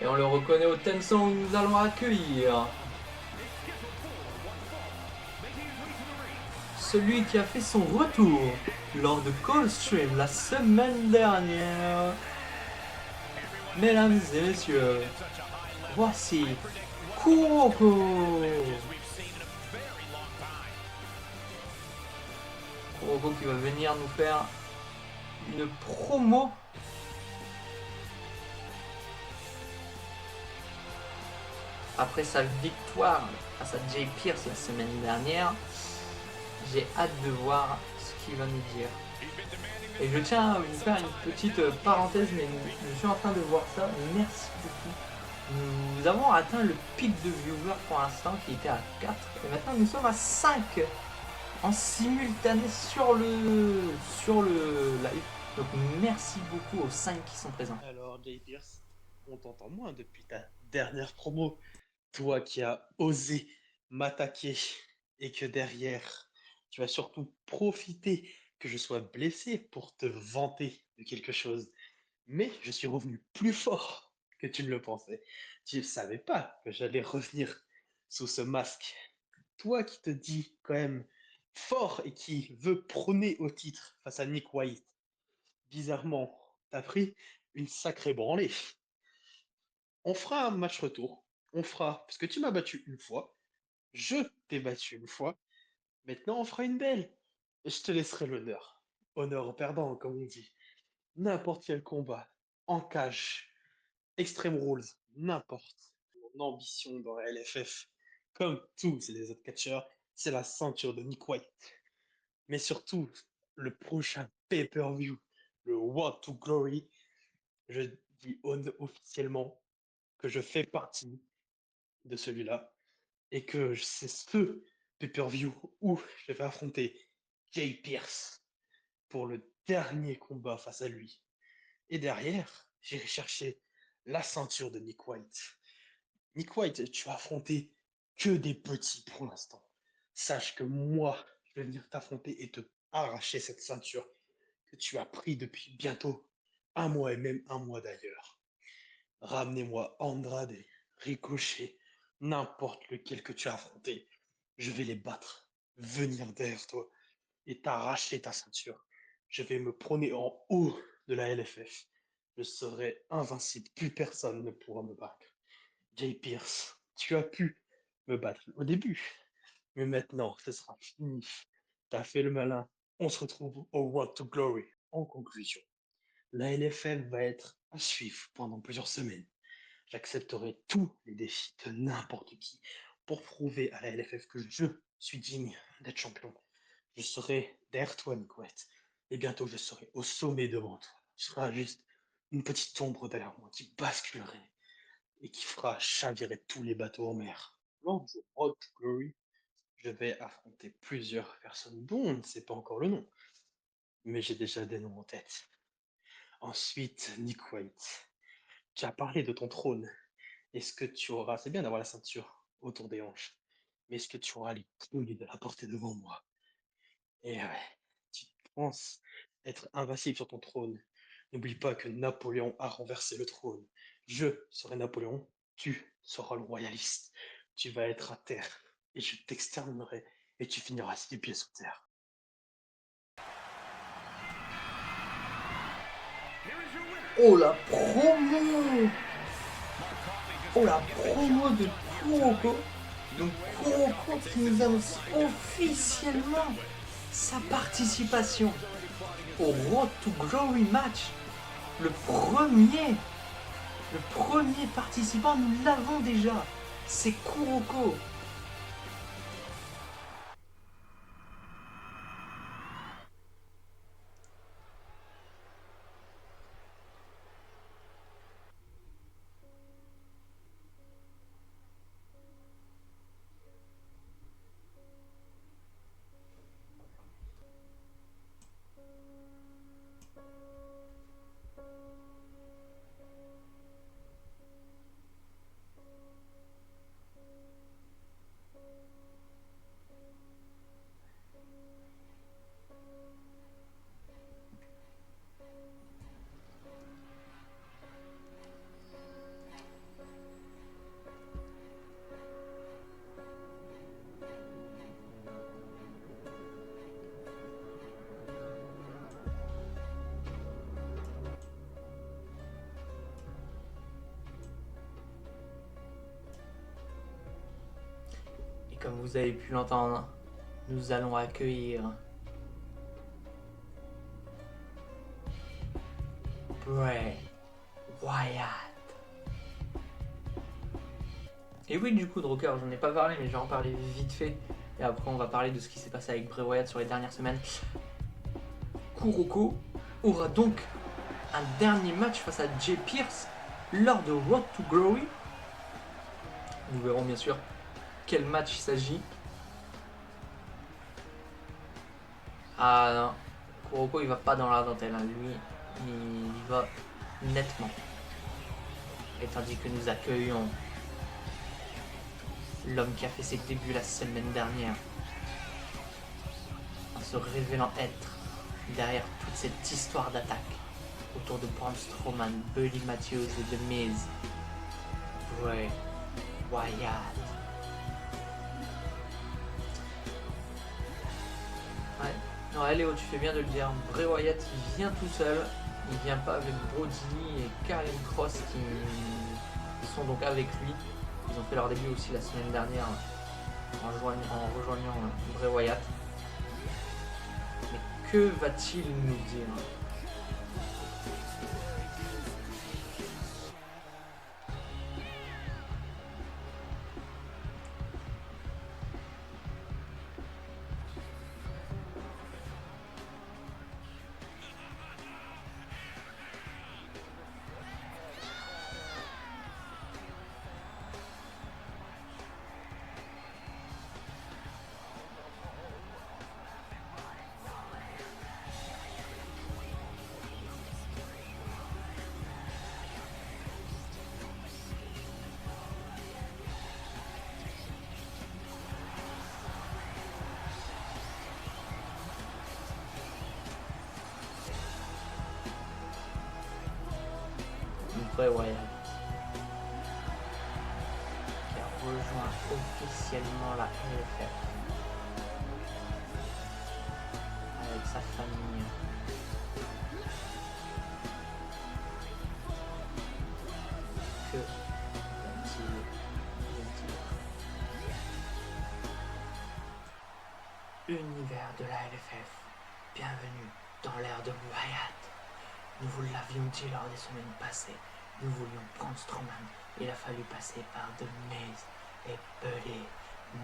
Et on le reconnaît au theme song, nous allons accueillir celui qui a fait son retour lors de Coldstream la semaine dernière. Mesdames et messieurs, voici Kuroko. Kuroko qui va venir nous faire une promo après sa victoire face à Jay Pierce la semaine dernière. J'ai hâte de voir ce qu'il va nous dire. Et je tiens à vous faire une petite parenthèse, mais je suis en train de voir ça. Merci beaucoup. Nous avons atteint le pic de viewers pour l'instant qui était à 4. Et maintenant nous sommes à 5 en simultané sur le live. Donc merci beaucoup aux 5 qui sont présents. Alors, Jay Pierce, on t'entend moins depuis ta dernière promo. Toi qui as osé m'attaquer et que derrière, tu as surtout profité que je sois blessé pour te vanter de quelque chose. Mais je suis revenu plus fort que tu ne le pensais. Tu ne savais pas que j'allais revenir sous ce masque. Toi qui te dis quand même fort et qui veut prôner au titre face à Nick White, bizarrement, t'as pris une sacrée branlée. On fera un match retour. On fera, parce que tu m'as battu une fois, je t'ai battu une fois. Maintenant, on fera une belle. Et je te laisserai l'honneur. Honneur au perdant, comme on dit. N'importe quel combat, en cage, Extreme Rules, n'importe. Mon ambition dans la LFF, comme tous les autres catcheurs, c'est la ceinture de Nick White. Mais surtout, le prochain pay-per-view, le What to Glory, je dis officiellement que je fais partie de celui-là et que c'est ce pay-per-view où je vais affronter Jay Pierce pour le dernier combat face à lui. Et derrière, j'irai chercher la ceinture de Nick White. Nick White, tu as affronté que des petits pour l'instant. Sache que moi, je vais venir t'affronter et te arracher cette ceinture que tu as pris depuis bientôt un mois et même un mois d'ailleurs. Ramenez-moi Andrade, Ricochet, n'importe lequel que tu as affronté. Je vais les battre, venir derrière toi et t'arracher ta ceinture. Je vais me prôner en haut de la LFF. Je serai invincible, plus personne ne pourra me battre. Jay Pierce, tu as pu me battre au début, mais maintenant, ce sera fini. T'as fait le malin. On se retrouve au Road to Glory. En conclusion, la LFF va être à suivre pendant plusieurs semaines. J'accepterai tous les défis de n'importe qui pour prouver à la LFF que je suis digne d'être champion. Je serai derrière toi, Nick White, et bientôt je serai au sommet devant toi. Tu seras juste une petite ombre derrière moi qui basculerait et qui fera chavirer tous les bateaux en mer. Lors du Road to Glory, je vais affronter plusieurs personnes dont on ne sait pas encore le nom, mais j'ai déjà des noms en tête. Ensuite, Nick White, tu as parlé de ton trône. Est-ce que tu auras, c'est bien d'avoir la ceinture autour des hanches, mais est-ce que tu auras les couilles de la porter devant moi? Et ouais, tu penses être invincible sur ton trône. N'oublie pas que Napoléon a renversé le trône. Je serai Napoléon, tu seras le royaliste. Tu vas être à terre et je t'exterminerai et tu finiras 6 pieds sous terre. Oh la promo! Oh la promo de Kuroko! Donc Kuroko qui nous annonce officiellement sa participation au Road to Glory match. Le premier participant, nous l'avons déjà. C'est Kuroko. Comme vous avez pu l'entendre, nous allons accueillir Bray Wyatt. Et oui, du coup, Drucker, j'en ai pas parlé, mais je vais en parler vite fait. Et après, on va parler de ce qui s'est passé avec Bray Wyatt sur les dernières semaines. Kuroko aura donc un dernier match face à Jay Pierce lors de Road to Glory. Nous verrons bien sûr quel match il s'agit. Ah non, Kuroko il va pas dans la dentelle, hein. Lui il va nettement. Et tandis que nous accueillons l'homme qui a fait ses débuts la semaine dernière, en se révélant être derrière toute cette histoire d'attaque, autour de Braun Strowman, Buddy Matthews et The Miz. Bray Wyatt. Ouais, non, Léo, tu fais bien de le dire. Bray Wyatt, il vient tout seul. Il vient pas avec Brody et Karrion Kross qui sont donc avec lui. Ils ont fait leur début aussi la semaine dernière en rejoignant Bray Wyatt. Mais que va-t-il nous dire ? Bray Wyatt qui a rejoint officiellement la LFF avec sa famille. Que va-t-il dire ? Univers de la LFF, bienvenue dans l'ère de Wyatt. Nous vous l'avions dit lors des semaines passées, nous voulions prendre Strowman. Il a fallu passer par The Miz et Buddy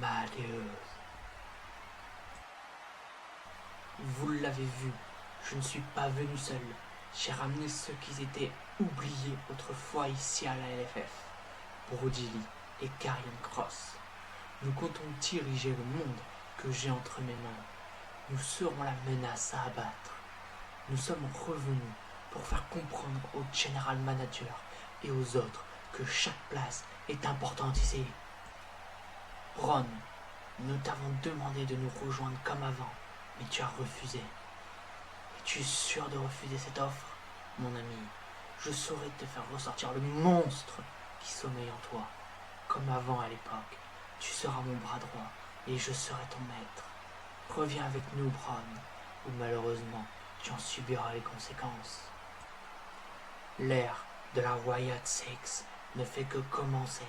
Matthews. Vous l'avez vu, je ne suis pas venu seul. J'ai ramené ceux qui étaient oubliés autrefois ici à la LFF. Brody Lee et Karrion Kross. Nous comptons diriger le monde que j'ai entre mes mains. Nous serons la menace à abattre. Nous sommes revenus pour faire comprendre au General Manager et aux autres que chaque place est importante ici. Braun, nous t'avons demandé de nous rejoindre comme avant, mais tu as refusé. Es-tu sûr de refuser cette offre, mon ami? Je saurai te faire ressortir le monstre qui sommeille en toi. Comme avant à l'époque, tu seras mon bras droit et je serai ton maître. Reviens avec nous, Braun, ou malheureusement, tu en subiras les conséquences. L'ère de la Wyatt Six ne fait que commencer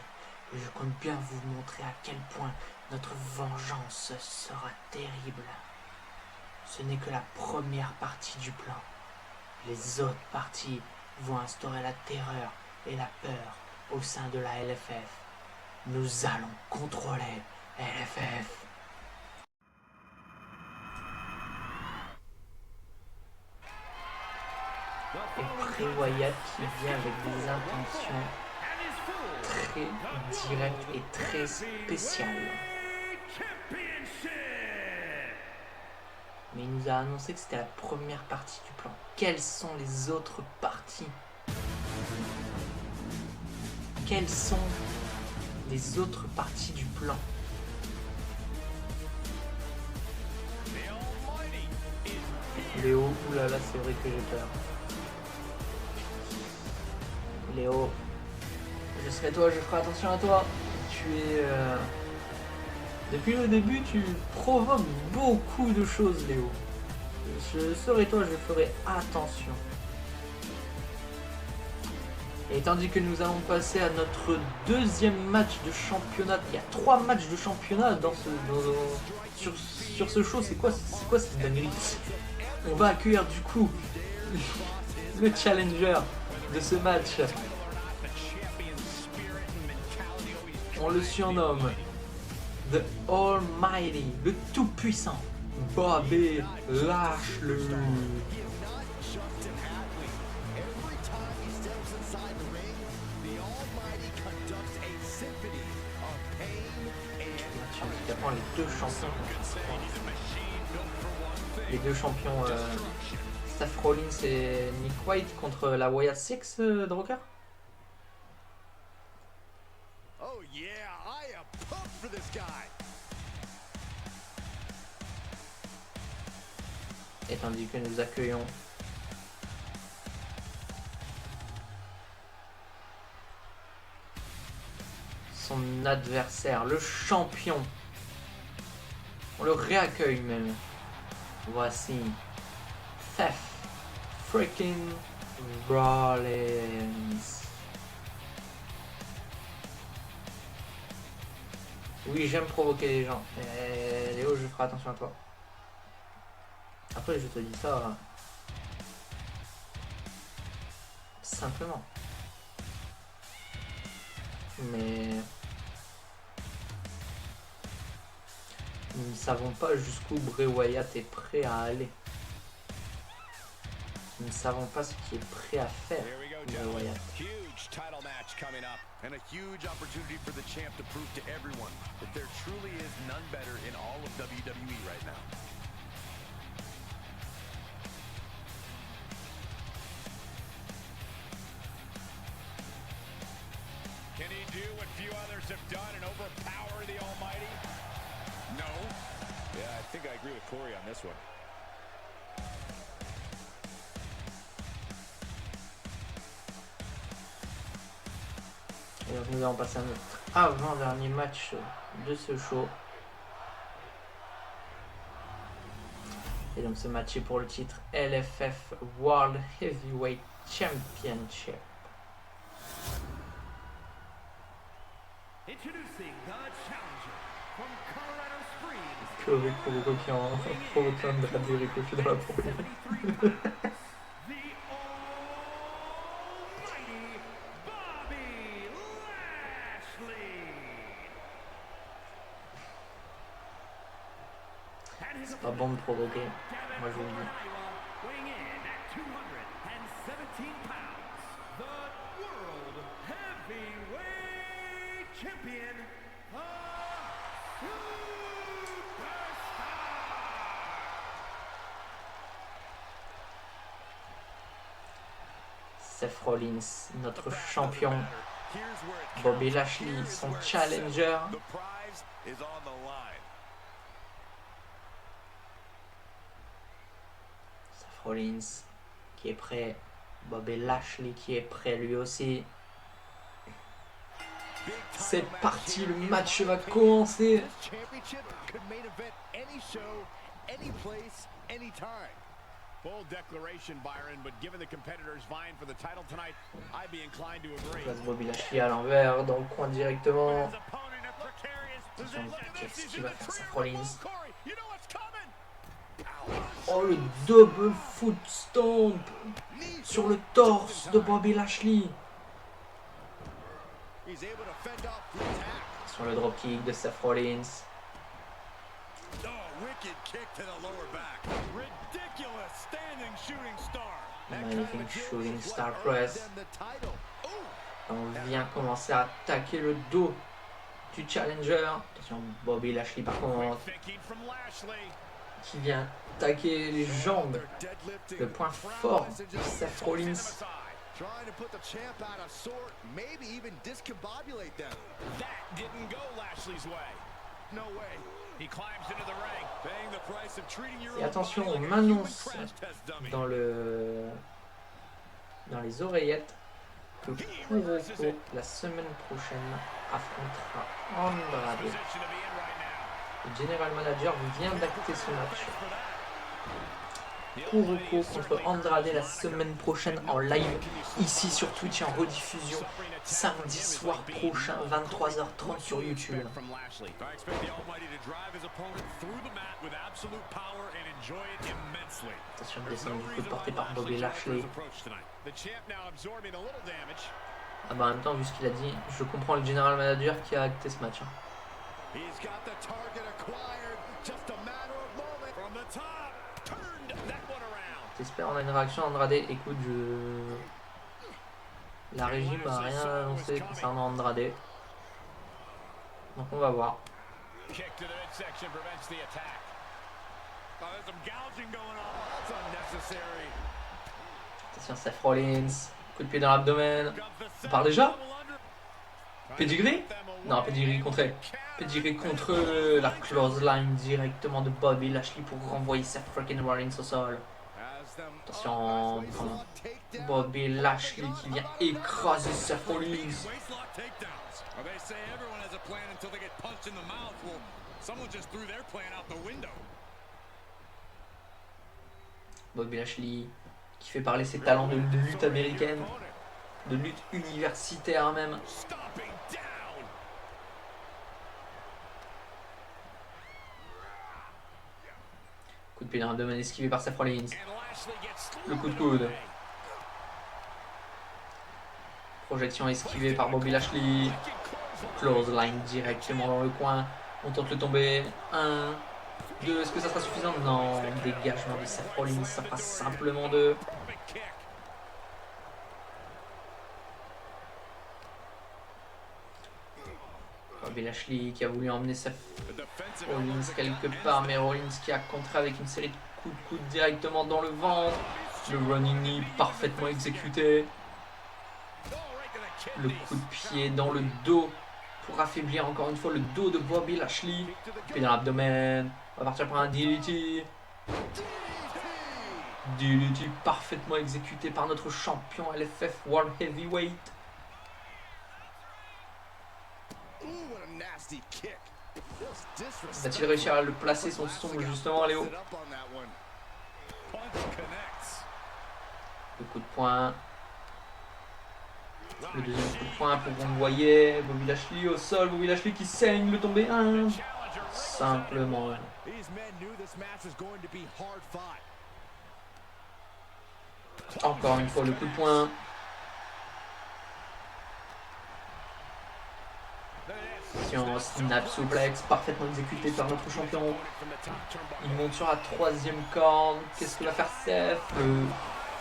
et je compte bien vous montrer à quel point notre vengeance sera terrible. Ce n'est que la première partie du plan. Les autres parties vont instaurer la terreur et la peur au sein de la LFF. Nous allons contrôler LFF. Et Bray Wyatt qui vient avec des intentions très directes et très spéciales. Mais il nous a annoncé que c'était la première partie du plan. Quelles sont les autres parties? Quelles sont les autres parties du plan? Léo, oulala, c'est vrai que j'ai peur. Léo, je serai toi, je ferai attention à toi. Tu es... Depuis le début, tu provoques beaucoup de choses, Léo. Je serai toi, je ferai attention. Et tandis que nous allons passer à notre deuxième match de championnat, il y a 3 matchs de championnat sur ce show, c'est quoi cette dinguerie? On va accueillir du coup le challenger de ce match. On le surnomme The Almighty, le tout-puissant. Bobby Lashley. Les deux champions Seth Rollins et Nick White contre la Wyatt Six, Droker. Oh yeah, I am pumped for this guy. Et tandis que nous accueillons adversaire, le champion. On le réaccueille même. Voici Seth freaking Rollins. Oui, j'aime provoquer les gens. Léo, je ferai attention à toi. Après, je te dis ça simplement. Mais nous ne savons pas jusqu'où Bray Wyatt est prêt à aller. Nous ne savons pas ce qu'il est prêt à faire, Bray Wyatt. Huge title match coming up, and a huge opportunity for the champ to prove to everyone that there truly is none better in all of WWE right now. Can he do what few others have done and overpower the Almighty? No. Yeah, I think I agree with Corey on this one. Et donc nous allons passer à notre avant-dernier match de ce show. Et donc ce match est pour le titre LFF World Heavyweight Championship. Que avec provoqué en provoqué Andrade et Rico dans la première. C'est pas bon de provoquer, moi je vous le dis. Seth Rollins, notre champion. Bobby Lashley, son challenger. Seth Rollins qui est prêt. Bobby Lashley qui est prêt lui aussi. C'est parti, le match va commencer. Bold declaration, Byron, but given the competitors vying for the title tonight, I'd be inclined to agree. Place Bobby Lashley à l'envers, dans le coin directement. Attention, qu'est-ce qu'il va faire Seth Rollins? Oh, le double foot stomp sur le torse de Bobby Lashley. Sur le dropkick de Seth Rollins. Magnifique shooting star press. On vient commencer à attaquer le dos du challenger. Attention, Bobby Lashley par contre, qui vient attaquer les jambes. Le point fort de Seth Rollins. Trying to put the champ out of sort, maybe even discombobulate them. That didn't go Lashley's way. No way. He climbs into the ring, paying the price of treating your Et attention, on m'annonce dans les oreillettes que Kuroko la semaine prochaine affrontera Andrade. Le general manager vient d'acter ce match. Kuroko contre Andrade la semaine prochaine en live ici sur Twitch et en rediffusion samedi soir prochain 23h30 sur YouTube. Attention, descente du coup porté par Bobby Lashley. Ah bah en même temps, vu ce qu'il a dit, je comprends le general manager qui a acté ce match. J'espère on a une réaction. Andrade, écoute, la régie m'a rien annoncé concernant Andrade. Donc on va voir. Attention, Seth Rollins. Coup de pied dans l'abdomen. On part déjà? Pedigree? Non, Pedigree contre elle. Pedigree contre la clothesline directement de Bobby Lashley pour renvoyer Seth freaking Rollins au sol. Attention, Bobby Lashley qui vient écraser Seth Rollins. Well, they say everyone has a plan until they get punched in the mouth. Well, someone just threw their plan out the window. Bobby Lashley qui fait parler ses talents de lutte américaine, de lutte universitaire même. Stomping down. Coup de pied dans l'abdomen esquivé par Seth Rollins. And Lashley gets Le coup de coude. Projection esquivée par Bobby Lashley. Clothesline directement dans le coin. On tente le tomber. 1, 2. Est-ce que ça sera suffisant? Non. Dégagement de Seth Rollins. Ça fera simplement 2. perfect kick. Bobby Lashley qui a voulu emmener Seth The defensive Rollins quelque part. Mais Rollins qui a contré avec une série de coups de coude directement dans le ventre. Le running knee parfaitement exécuté. Le coup de pied dans le dos pour affaiblir encore une fois le dos de Bobby Lashley. Pied dans l'abdomen. On va partir pour un DDT. DDT parfaitement exécuté par notre champion LFF World Heavyweight. Ooh, what a nasty kick. Va-t-il réussir à le placer son sombre justement, Léo? Sit up on that one. Punch connects. Le coup de poing. Le deuxième coup de poing pour vous le voyez. Bobby Lashley au sol. Bobby Lashley qui saigne le tombé 1. Simplement. These men knew this match was going to be hard fought. Encore une fois le coup de poing. Attention, snap suplex parfaitement exécuté par notre champion. Il monte sur la troisième corde. Qu'est-ce que va faire Seth? Le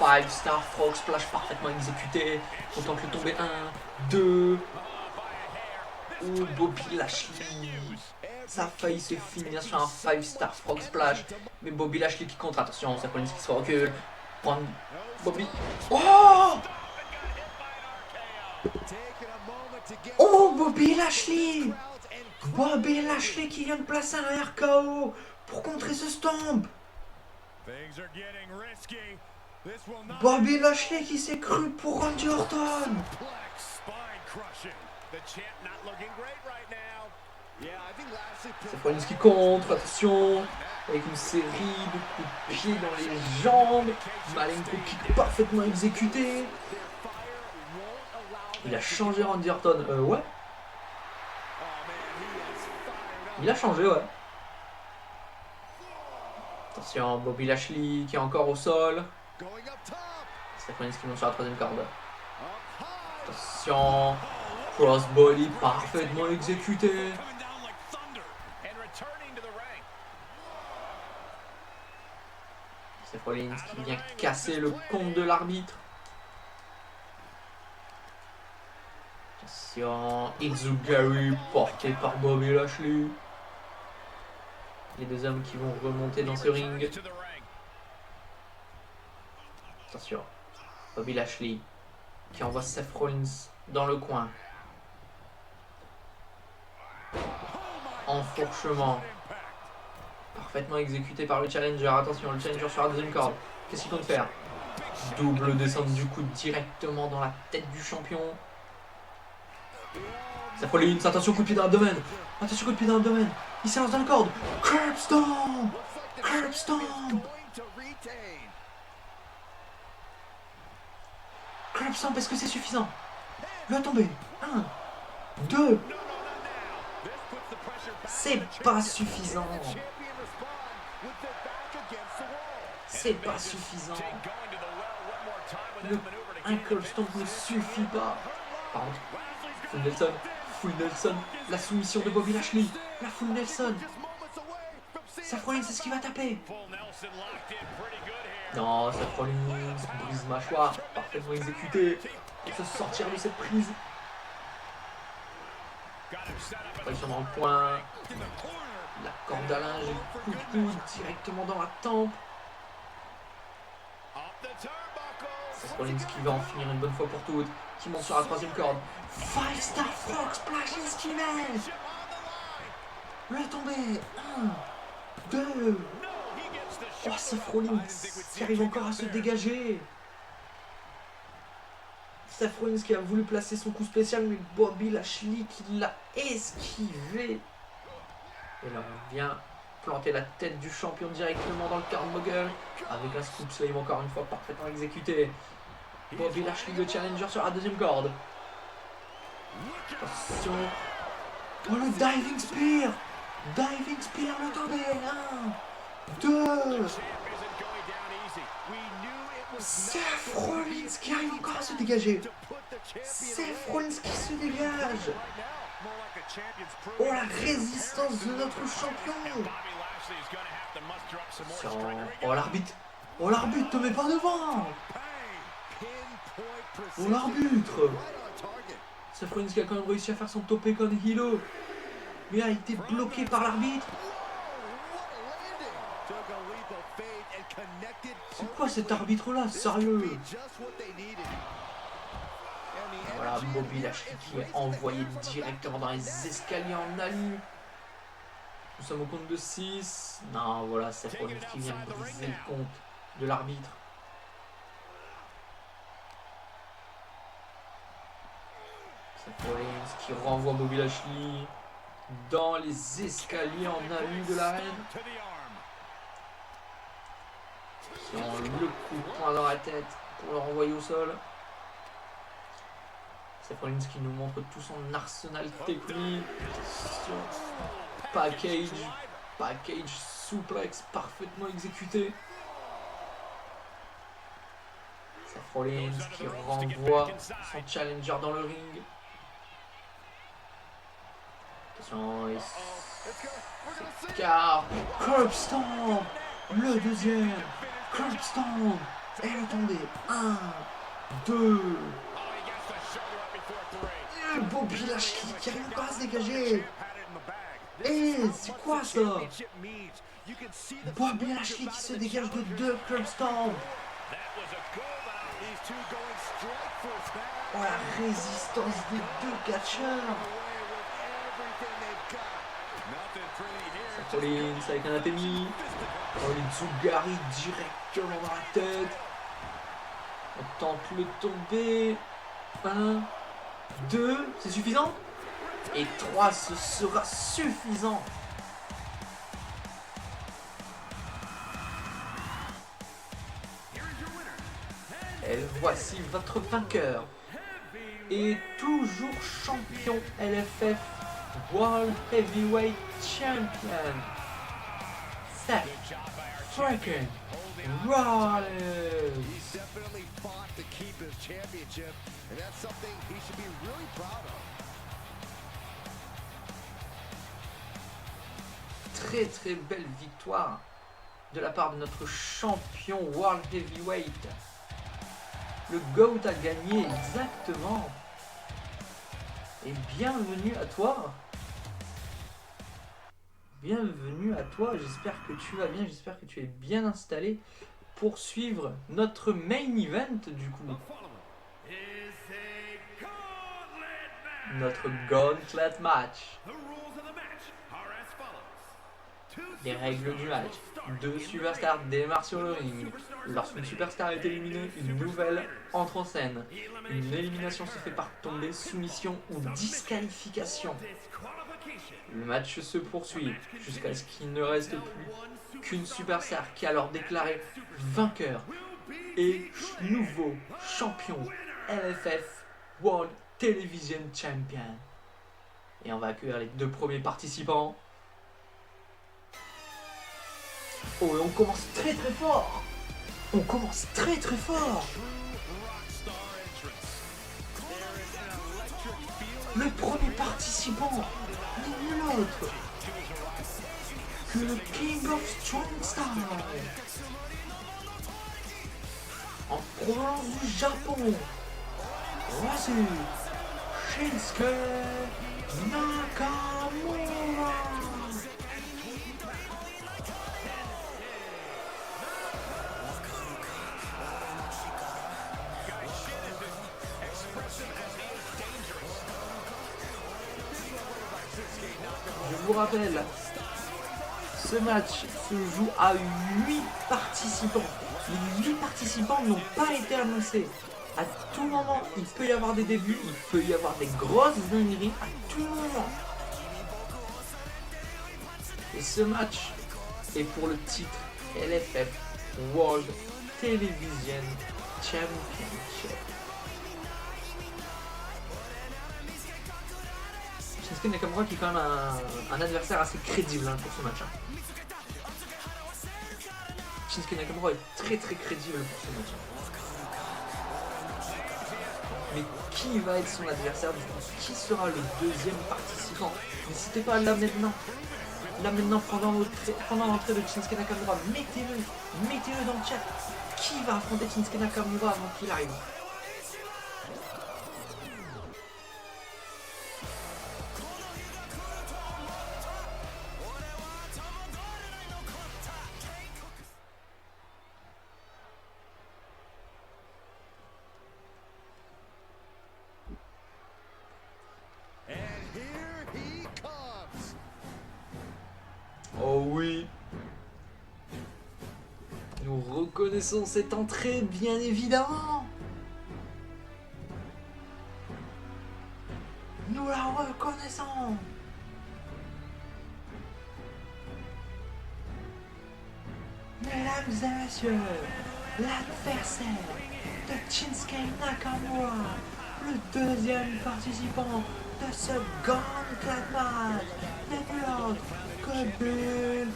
5-star frog splash parfaitement exécuté. On tente le tomber 1, 2. Oh, Bobby Lashley. Ça a failli se finir sur un 5-star frog splash. Mais Bobby Lashley qui contre. Attention, Seth Rollins qui se recule. Prendre Bobby. Oh! Oh, Bobby Lashley! Bobby Lashley qui vient de placer un RKO pour contrer ce stomp. Things are getting risky. This will not Bobby Lashley qui s'est cru pour Randy Orton. complex, spine crushing. The champ not looking great right now. Yeah, I think Lashley C'est Rollins qui contre, attention, avec une série de coups de pied dans les jambes. Malenko kick parfaitement exécuté. Il a changé Randy Orton, ouais. Il a changé, ouais. Attention, Bobby Lashley qui est encore au sol. going up top. Seth Rollins qui monte sur la troisième corde. Attention, crossbody parfaitement exécuté. Coming down like thunder and returning to the ring. Seth Rollins qui vient casser le compte de l'arbitre. Attention, Izugari porté par Bobby Lashley. Les deux hommes qui vont remonter dans ce ring. To the ring. Attention, Bobby Lashley qui envoie Seth Rollins dans le coin. Enfourchement parfaitement exécuté par le challenger. Attention, le challenger sur la deuxième corde. Qu'est-ce qu'il compte faire? Double descente du coup directement dans la tête du champion. Seth Rollins, attention, coup de pied dans l'abdomen. Attention, coup de pied dans l'abdomen. Il s'élance dans la corde. Curb stomp. Curb stomp. Going to retain. Curb stomp, est-ce que c'est suffisant? Le tomber. 1, 2. This puts the pressure back. C'est pas suffisant. Champion respond with their back against the wall. C'est pas suffisant. Going to the well one more time with Le, that maneuver to un get curb stomp ne suffit pas. Pardon. Full Nelson. Full Nelson. La soumission de Bobby Lashley. La Full Nelson. moments away from seeing Seth Rollins, c'est ce qu'il va taper. full Nelson locked in pretty good here. Non, Seth Rollins brise mâchoire. Parfaitement exécuté. Pour se sortir de cette prise. Got him set up Position dans le point. in the corner. La corde à linge. Coup de coude directement dans la tempe. Up the turnbuckle. Seth Rollins qui va en finir une bonne fois pour toutes. Qui monte sur la troisième corde. 5-star frog splash esquivé. Le tomber. 1, 2. Oh, Seth Rollins qui arrive encore à se dégager. Seth Rollins qui a voulu placer son coup spécial, mais Bobby Lashley qui l'a esquivé. Et là, on vient planter la tête du champion directement dans le turnbuckle avec un scoop slam encore une fois parfaitement exécuté. Bobby Lashley, le challenger sur la deuxième corde. Attention. Oh, le diving spear. Diving spear, le tombé. 1, 2. Seth Rollins qui arrive encore à se dégager. Seth Rollins qui se dégage. Oh, la résistance de notre champion. Oh, l'arbitre. Oh, l'arbitre, te mets pas devant. Oh, l'arbitre. Seth Rollins qui a quand même réussi à faire son topé con hilo, mais a été bloqué par l'arbitre. C'est quoi cet arbitre là, sérieux? Voilà, Bobby Lashley qui est envoyé directement dans les escaliers en alu. Nous sommes au compte de 6. Non, voilà, Seth Rollins qui vient de briser le compte de l'arbitre. Seth Rollins qui renvoie Bobby Lashley dans les escaliers en alu de l'arène. Qui ont le coup de poing dans la tête pour le renvoyer au sol. Seth Rollins qui nous montre tout son arsenal technique. Package suplex parfaitement exécuté. Seth Rollins qui renvoie son challenger dans le ring. Attention, car curb stomp, le deuxième, curb stomp, et le tombé, 1, 2, et Bobby Lashley qui arrive encore à se dégager. Et c'est quoi ça? Bobby Lashley qui se dégage de 2 curb stomp. Oh, la résistance des 2 catcheurs. Seth Rollins avec un Atemi. Oh, les Tsugari directement dans la tête. On tente le tomber. 1, 2, c'est suffisant. Et 3, ce sera suffisant. Et voici votre vainqueur. Et toujours champion LFF World Heavyweight Champion, Seth freaking Rollins. Definitely fought to keep his championship, and that's something he should be really proud of. Très très belle victoire de la part de notre champion World Heavyweight. Le GOAT a gagné exactement. Et bienvenue à toi. Bienvenue à toi, j'espère que tu vas bien, j'espère que tu es bien installé pour suivre notre main event du coup. Notre gauntlet match. Les règles du match. 2 superstars démarrent sur le ring. Lorsqu'une superstar est éliminée, une nouvelle entre en scène. Une élimination se fait par tombée, soumission ou disqualification. Le match se poursuit jusqu'à ce qu'il ne reste plus qu'une superstar qui est alors déclarée vainqueur et nouveau champion LFF World Television Champion. Et on va accueillir les 2 premiers participants. Oh, et on commence très très fort. On commence très très fort. Le premier participant n'est nul autre que le King of Strong Style. En provenance du Japon, voici Shinsuke Nakamura. Je vous rappelle, ce match se joue à 8 participants. Les 8 participants n'ont pas été annoncés. À tout moment, il peut y avoir des débuts, il peut y avoir des grosses dingueries à tout moment. Et ce match est pour le titre LFF World Television Championship. Shinsuke Nakamura qui est quand même un adversaire assez crédible pour ce match. Shinsuke Nakamura est très crédible pour ce match. Mais qui va être son adversaire? Qui sera le deuxième participant? N'hésitez pas là maintenant. Là maintenant, pendant l'entrée de Shinsuke Nakamura, mettez-le dans le chat. Qui va affronter Shinsuke Nakamura avant qu'il arrive? Oh oui. Nous reconnaissons cette entrée, bien évidemment. Nous la reconnaissons. Mesdames et messieurs, l'adversaire de Shinsuke Nakamura, le deuxième participant de ce Gauntlet match, n'est plus autre que Bill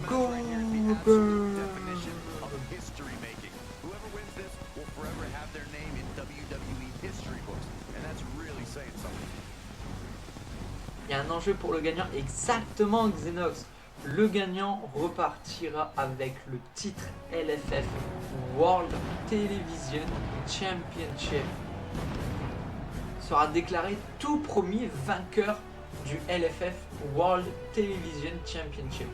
Goldberg. History making. Whoever wins this will forever have their name in WWE history books, and that's really saying something. Il y a un enjeu pour le gagnant, exactement Xenox. Le gagnant repartira avec le titre LFF World Television Championship. Sera déclaré tout premier vainqueur du LFF World Television Championship.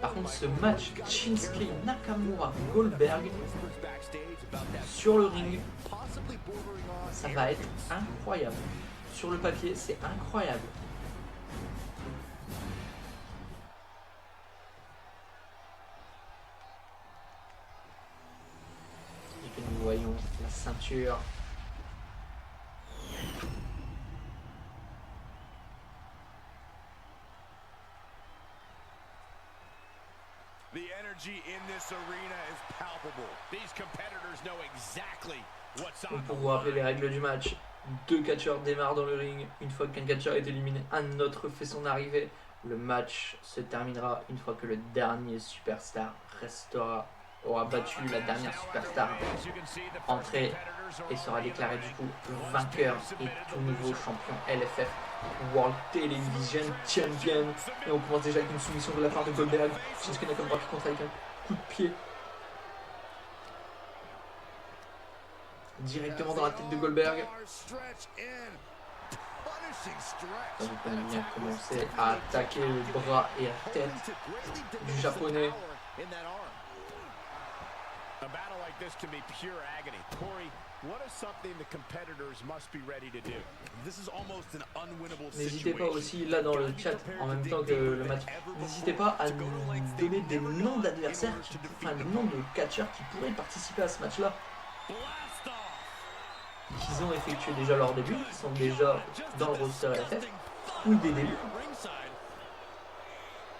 Par contre, ce match Shinsuke Nakamura-Goldberg sur le ring, ça va être incroyable. Sur le papier, c'est incroyable. Et que nous voyons la ceinture. The energy in this arena is palpable. These competitors know exactly what's on. Pour vous rappeler les règles du match, 2 catcheurs démarrent dans le ring. Une fois qu'un catcheur est éliminé, un autre fait son arrivée. Le match se terminera une fois que le dernier superstar aura battu la dernière superstar entrée et sera déclaré du coup vainqueur et tout nouveau champion LFF World Television Champion. Et on commence déjà avec une soumission de la part de Goldberg. Shinsuke Nakamura qui contre avec un coup de pied directement dans la tête de Goldberg. Ça vous permet bien commencer à attaquer le bras et la tête du japonais. A battle like this can be pure agony. Corey, what is something the competitors must be ready to do? This is almost an unwinnable situation. N'hésitez pas aussi là dans le chat en même temps que le match. N'hésitez pas à nous donner des noms d'adversaires, enfin des noms de catcheurs qui pourraient participer à ce match-là. Qu'ils ont effectué déjà leur début, qui sont déjà dans le roster LFF, ou des débuts.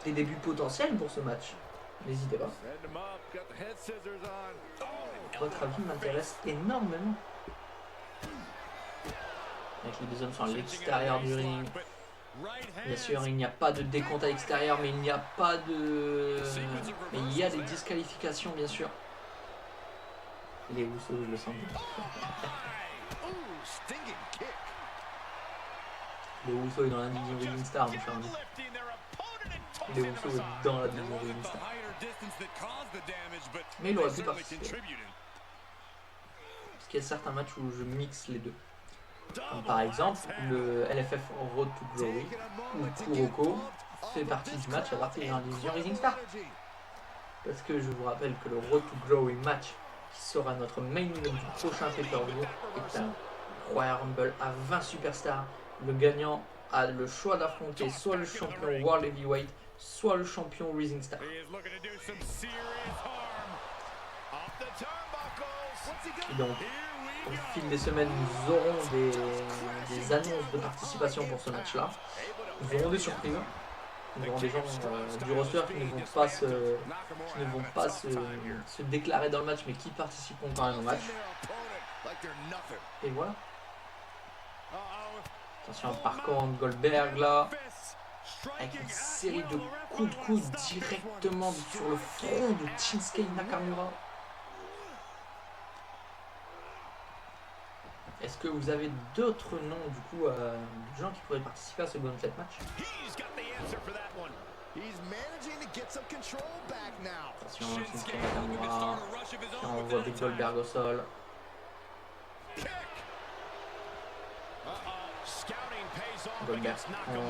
Des débuts potentiels pour ce match. N'hésitez pas. Votre avis m'intéresse énormément. Avec les deux hommes sont à l'extérieur du ring. Bien sûr, il n'y a pas de décompte à l'extérieur, mais il n'y a pas de... Mais il y a des disqualifications, bien sûr. Les Usos, je le sens bien. Les Usos est dans la division Rising Star, mon cher ami. Les Usos est dans la division Rising Star. Mais il aurait pu participer. Parce qu'il y a certains matchs où je mixe les deux. Comme par exemple, le LFF Road to Glory, où Kuroko fait partie du match à partir de la division Rising Star. Parce que je vous rappelle que le Road to Glory match qui sera notre main event du prochain pay-per-view, est un Royal Rumble à 20 superstars. Le gagnant a le choix d'affronter soit le champion World Heavyweight, soit le champion Rising Star. Et donc, au fil des semaines, nous aurons des annonces de participation pour ce match-là. Nous aurons des surprises. Nous aurons des gens du roster qui ne vont pas se déclarer dans le match, mais qui participeront quand même au match. Et voilà. Attention, par contre, Goldberg là, avec une série de coups de coude directement sur le front de Shinsuke Nakamura. Est-ce que vous avez d'autres noms du coup de gens qui pourraient participer à ce gauntlet match? Attention, Shinsuke Nakamura qui envoie Big Goldberg au sol. Goldberg contre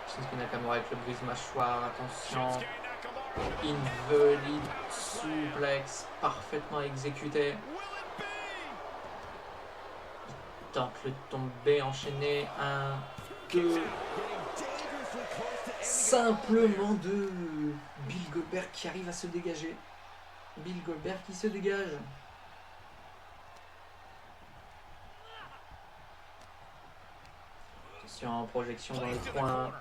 Shinsuke Nakamura avec le brise-mâchoire. Attention, invalid suplex parfaitement exécuté. Il tente le tomber enchaîné. 1, 2. Simplement 2. Bill Goldberg qui arrive à se dégager. Bill Goldberg qui se dégage. Attention, projection dans le coin.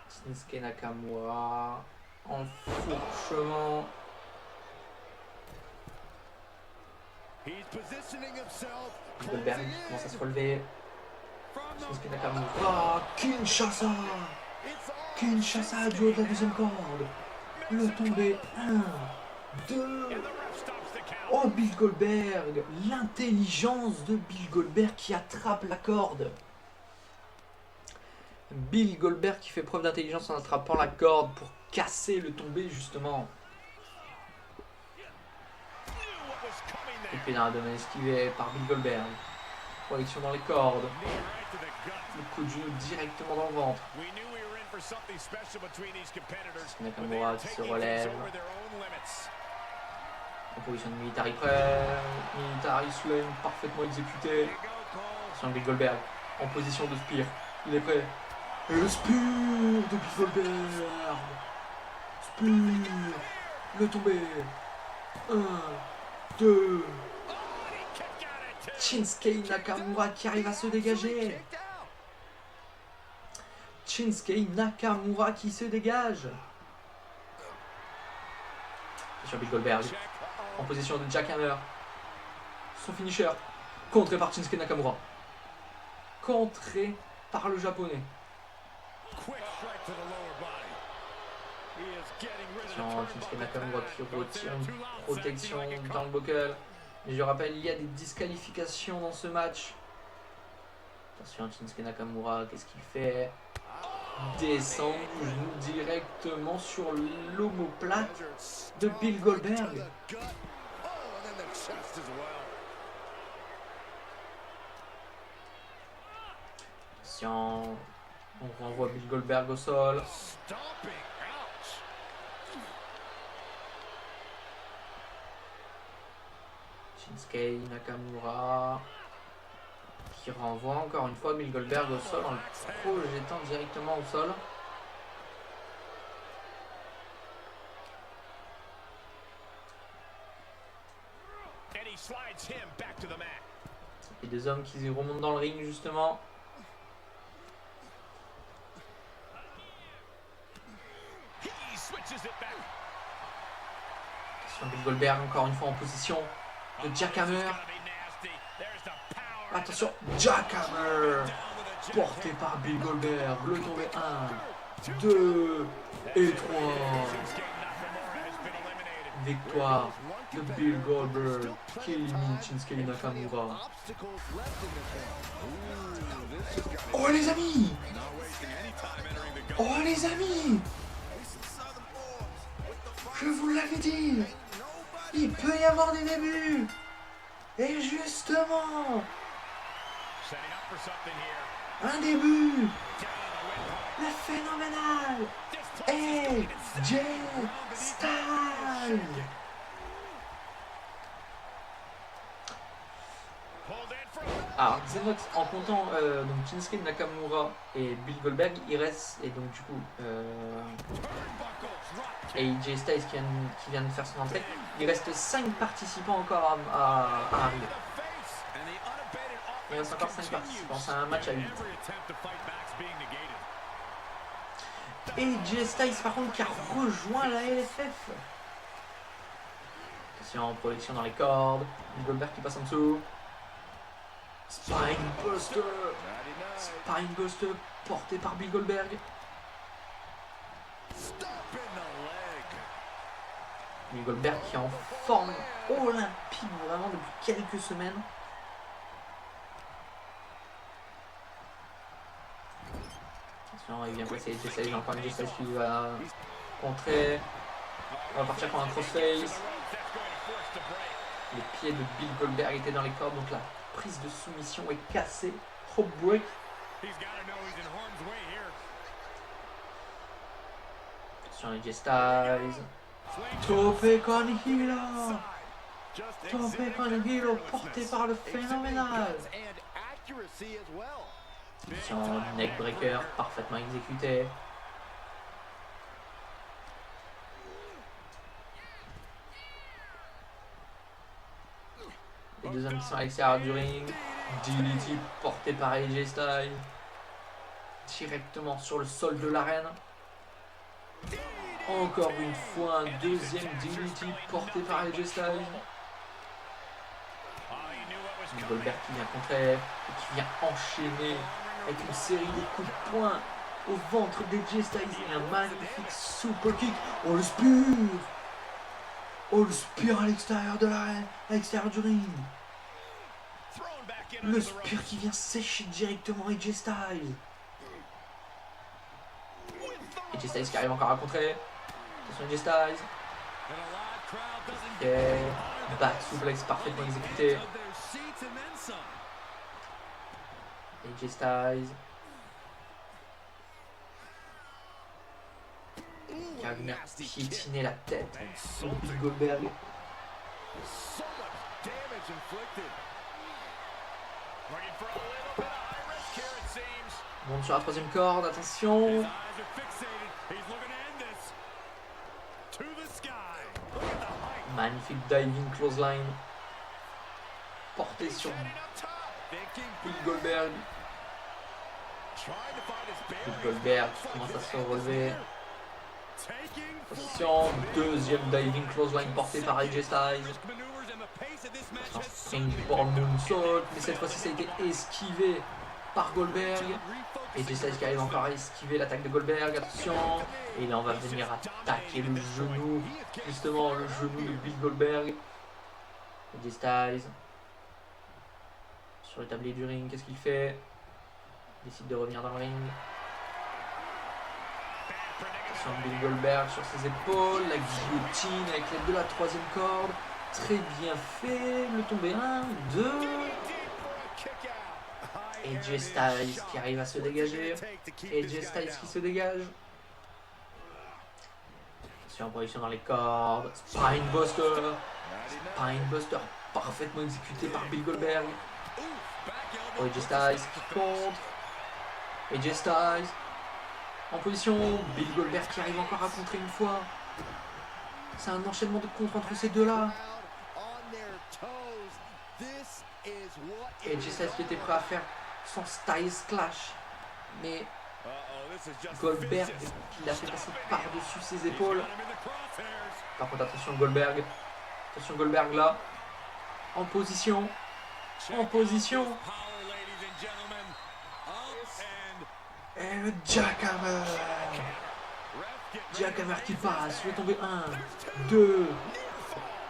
Shinsuke Nakamura. Enfourchement. Goldberg commence à se relever. Shinsuke Nakamura. Kinshasa. Kinshasa du haut de la deuxième corde. Le tombé. 1, 2. Oh, Bill Goldberg. L'intelligence de Bill Goldberg qui attrape la corde. Bill Goldberg qui fait preuve d'intelligence en attrapant la corde pour casser le tombé justement. Épée dans la domaine esquivée par Bill Goldberg. Projection dans les cordes. Le coup de genou directement dans le ventre. Nakamura qui se relève. En position de Military Press. Military Slam parfaitement exécuté. Attention Bill Goldberg en position de spear. Il est prêt. Et le spear de Bill Goldberg. Spear. Le tombé. 1, 2. Shinsuke Nakamura qui arrive à se dégager. Shinsuke Nakamura qui se dégage. Sur Bill Goldberg. En position de Jackhammer. Son finisher. Contré par Shinsuke Nakamura. Contré par le japonais. Shinsuke Nakamura qui retire une protection dans le buckle. Mais je rappelle, il y a des disqualifications dans ce match. Attention, Shinsuke Nakamura, qu'est-ce qu'il fait? Descend du genou directement sur l'omoplate de Bill Goldberg. Attention, on renvoie Bill Goldberg au sol. Shinsuke Nakamura qui renvoie encore une fois Bill Goldberg au sol en le projetant directement au sol. Et des hommes qui remontent dans le ring justement. Attention, Bill Goldberg encore une fois en position de Jackhammer. Attention, Jackhammer porté par Bill Goldberg. Le tombé 1, 2 et 3. Victoire de Bill Goldberg qui élimine Shinsuke Nakamura. Oh les amis! Oh les amis! Je vous l'avais dit! Il peut y avoir des débuts! Et justement! Un début! Le phénoménal AJ Styles. Alors, Xenox, en comptant donc Shinsuke Nakamura et Bill Goldberg, il reste, et donc du coup AJ Styles qui vient de faire son entrée, il reste 5 participants encore à arriver. Il reste encore 5 participants, c'est un match à 8. AJ Styles par contre qui a rejoint la LFF. Attention en projection dans les cordes, Bill Goldberg qui passe en dessous. Spinebuster. Spinebuster porté par Bill Goldberg. Bill Goldberg qui est en forme olympique vraiment depuis quelques semaines. Attention, il vient passer AJ Styles, encore AJ Styles qui va contrer. On va partir pour un crossface. Les pieds de Bill Goldberg étaient dans les cordes, donc la prise de soumission est cassée. Rope break. Attention AJ Styles. Tope con Hilo. Tope con Hilo porté par le phénoménal. Attention neckbreaker parfaitement exécuté. Les deux hommes qui sont à l'extérieur du ring. DDT porté par AJ Styles. Directement sur le sol de l'arène. Encore une fois, un deuxième DDT porté par AJ Styles. Goldberg qui vient contrer et qui vient enchaîner avec une série de coups de poing au ventre d'AJ Styles et un magnifique super kick. Oh le spear! Oh le spear à l'extérieur de l'arène, à l'extérieur du ring. Le spear qui vient sécher directement AJ Styles. AJ Styles qui arrive encore à contrer. Attention AJ Styles. Ok. Back suplex parfaitement exécuté. AJ Styles. Qui va venir piétiner la tête de Bill Goldberg. Monte sur la troisième corde, attention. Magnifique diving clothesline. Porté sur Bill Goldberg. Bill Goldberg commence à se relever. Attention, deuxième diving clothesline porté par AJ Styles. Un springboard moonsault, mais cette fois-ci ça a été esquivé par Goldberg. AJ Styles qui arrive encore à esquiver l'attaque de Goldberg, attention. Et là on va venir attaquer le genou, justement le genou de Bill Goldberg. AJ Styles. Sur le tablier du ring, qu'est-ce qu'il fait? Il décide de revenir dans le ring. Attention Bill Goldberg sur ses épaules, la guillotine avec l'aide de la troisième corde. Très bien fait, le tombé 1, 2. AJ Styles qui arrive à se dégager. AJ Styles qui se dégage. Attention, position dans les cordes. Spinebuster. Spinebuster parfaitement exécuté par Bill Goldberg. AJ Styles qui contre. AJ Styles en position. Bill Goldberg qui arrive encore à contrer une fois. C'est un enchaînement de contre entre ces deux-là. AJ Styles qui était prêt à faire son Styles Clash. Mais Goldberg qui l'a fait passer par-dessus ses épaules. Par contre, attention Goldberg. Attention Goldberg là. En position. En position. Et le Jackhammer. Jackhammer qui passe. Le tombé 1, 2.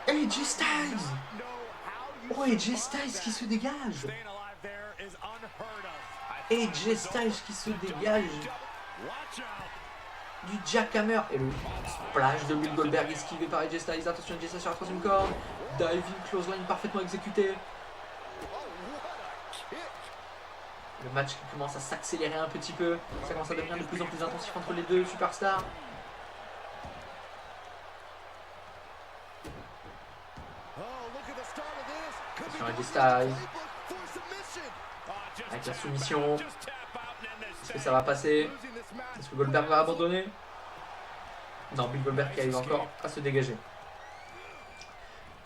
AJ Styles. Oh, AJ Styles qui se dégage. AJ Styles qui se dégage du Jackhammer. Et le splash de Bill Goldberg esquivé par AJ Styles. Attention, AJ Styles sur la troisième corde. Diving clothesline parfaitement exécuté. Le match qui commence à s'accélérer un petit peu. Ça commence à devenir de plus en plus intensif entre les deux superstars. Attention à Styles. Avec la soumission. Est-ce que ça va passer? Est-ce que Goldberg va abandonner? Non, Bill Goldberg qui arrive encore à se dégager.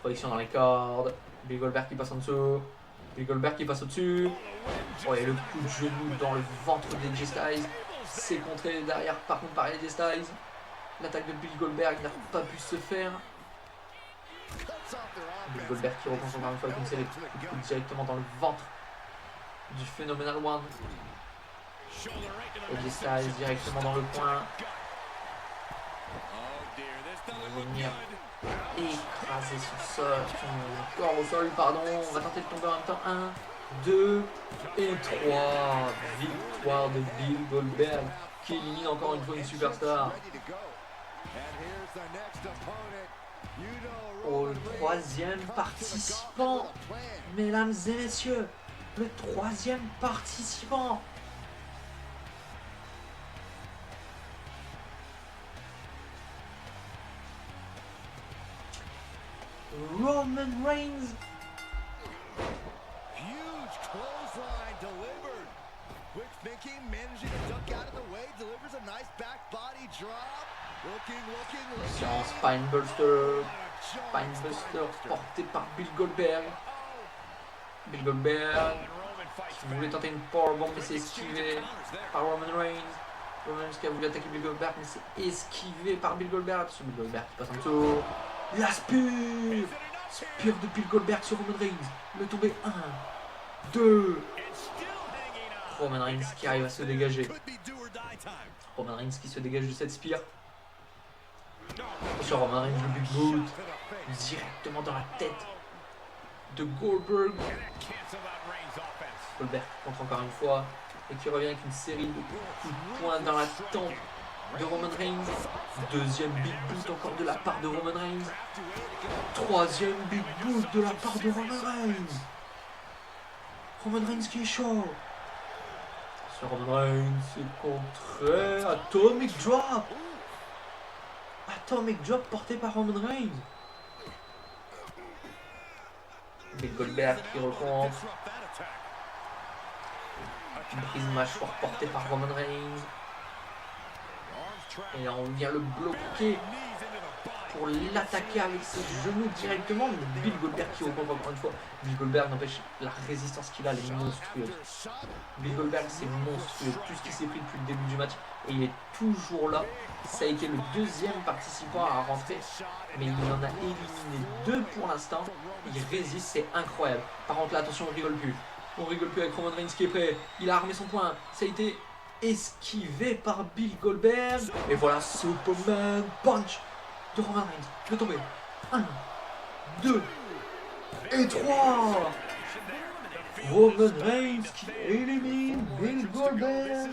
Projection dans les cordes. Bill Goldberg qui passe en dessous. Bill Goldberg qui passe au-dessus. Oh, et le coup de genou dans le ventre d'AJ Styles. C'est contré derrière par contre par AJ Styles. L'attaque de Bill Goldberg n'a pas pu se faire. Bill Goldberg qui reprend encore une fois avec une série de coups directement dans le ventre du Phenomenal One. AJ Styles directement dans le coin. On va venir écraser son corps au sol, pardon. On va tenter de tomber en même temps. 1, 2 et 3. Victoire de Bill Goldberg qui élimine encore une fois une superstar. Au troisième participant, mesdames et messieurs, le troisième participant. Roman Reigns. Huge clothesline delivered. Quick thinking, managing to duck out of the way, delivers a nice back body drop. Looking. Attention, Spinebuster. Spinebuster porté par Bill Goldberg. Bill Goldberg qui voulait tenter une powerbomb mais c'est esquivé par Roman Reigns. Roman Reigns qui a voulu attaquer Bill Goldberg mais c'est esquivé par Bill Goldberg. Bill Goldberg qui passe en dessous. La Spear de Bill Goldberg sur Roman Reigns. Le tombé 1, 2. Roman Reigns qui arrive à se dégager. Roman Reigns qui se dégage de cette Spear. Sur Roman Reigns, le Big Boot directement dans la tête de Goldberg. Goldberg contre encore une fois et qui revient avec une série de coups de poing dans la tempe de Roman Reigns. Deuxième Big Boot encore de la part de Roman Reigns. Troisième Big Boot de la part de Roman Reigns. Roman Reigns qui est chaud. Sur Roman Reigns, c'est contré. Atomic Drop. Atomic Drop porté par Roman Reigns. Bill Goldberg qui recompte. Brise mâchoire portée par Roman Reigns. Et là on vient le bloquer pour l'attaquer avec ses genoux directement. Mais Bill Goldberg qui recompte encore une fois. Bill Goldberg n'empêche la résistance qu'il a, elle est monstrueuse. Bill Goldberg c'est monstrueux. Tout ce qui s'est pris depuis le début du match. Et il est toujours là. Ça a été le deuxième participant à rentrer. Mais il en a éliminé 2 pour l'instant. Il résiste, c'est incroyable. Par contre là attention, on rigole plus. On rigole plus avec Roman Reigns qui est prêt. Il a armé son poing. Ça a été esquivé par Bill Goldberg. Et voilà, Superman Punch de Roman Reigns. Le tombé. 1, 2 et 3. Roman Reigns qui élimine Bill Goldberg.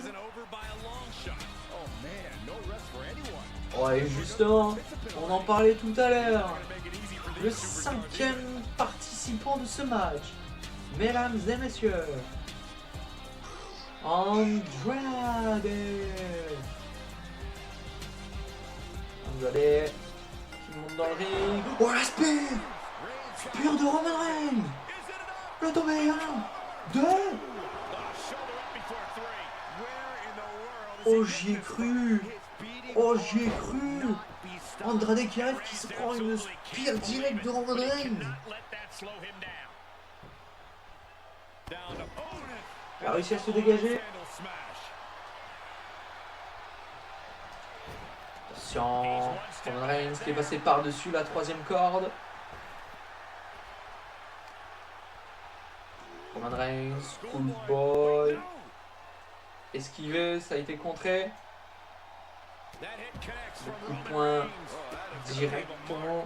Ouais, justement, on en parlait tout à l'heure. Le 5e participant de ce match. Mesdames et messieurs, Andrade qui monte dans le ring. Oh la Spear de Roman Reigns. Le tombé 1, 2. Oh j'y ai cru. Oh j'y ai cru. Andrade qui arrive, qui se prend une Spear directe de Roman Reigns. Il a réussi à se dégager. Attention, Roman Reigns qui est passé par-dessus la 3e corde. Roman Reigns, Schoolboy. Esquivé, ça a été contré. Le coup de poing directement.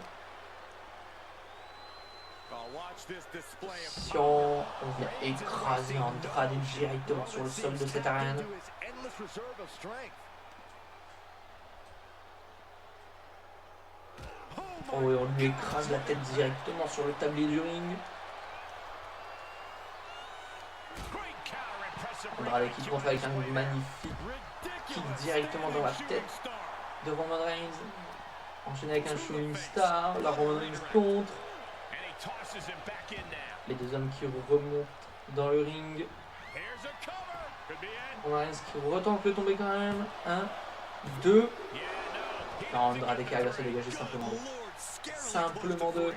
Attention, on vient écraser Andrade directement sur le sol de cette arène. Oh et on lui écrase la tête directement sur le tablier du ring. Andrade qui contre avec un magnifique kick directement dans la tête de Roman Reigns. Enchaîné avec un Shooting Star. La Roman Reigns contre. Les deux hommes qui remontent dans le ring. Here's a cover. Could be in. Roman Reigns qui retente le tomber quand même. 1, 2. Yeah, no. Non, Andrade qui arrive à se dégager simplement 2. Simplement 2.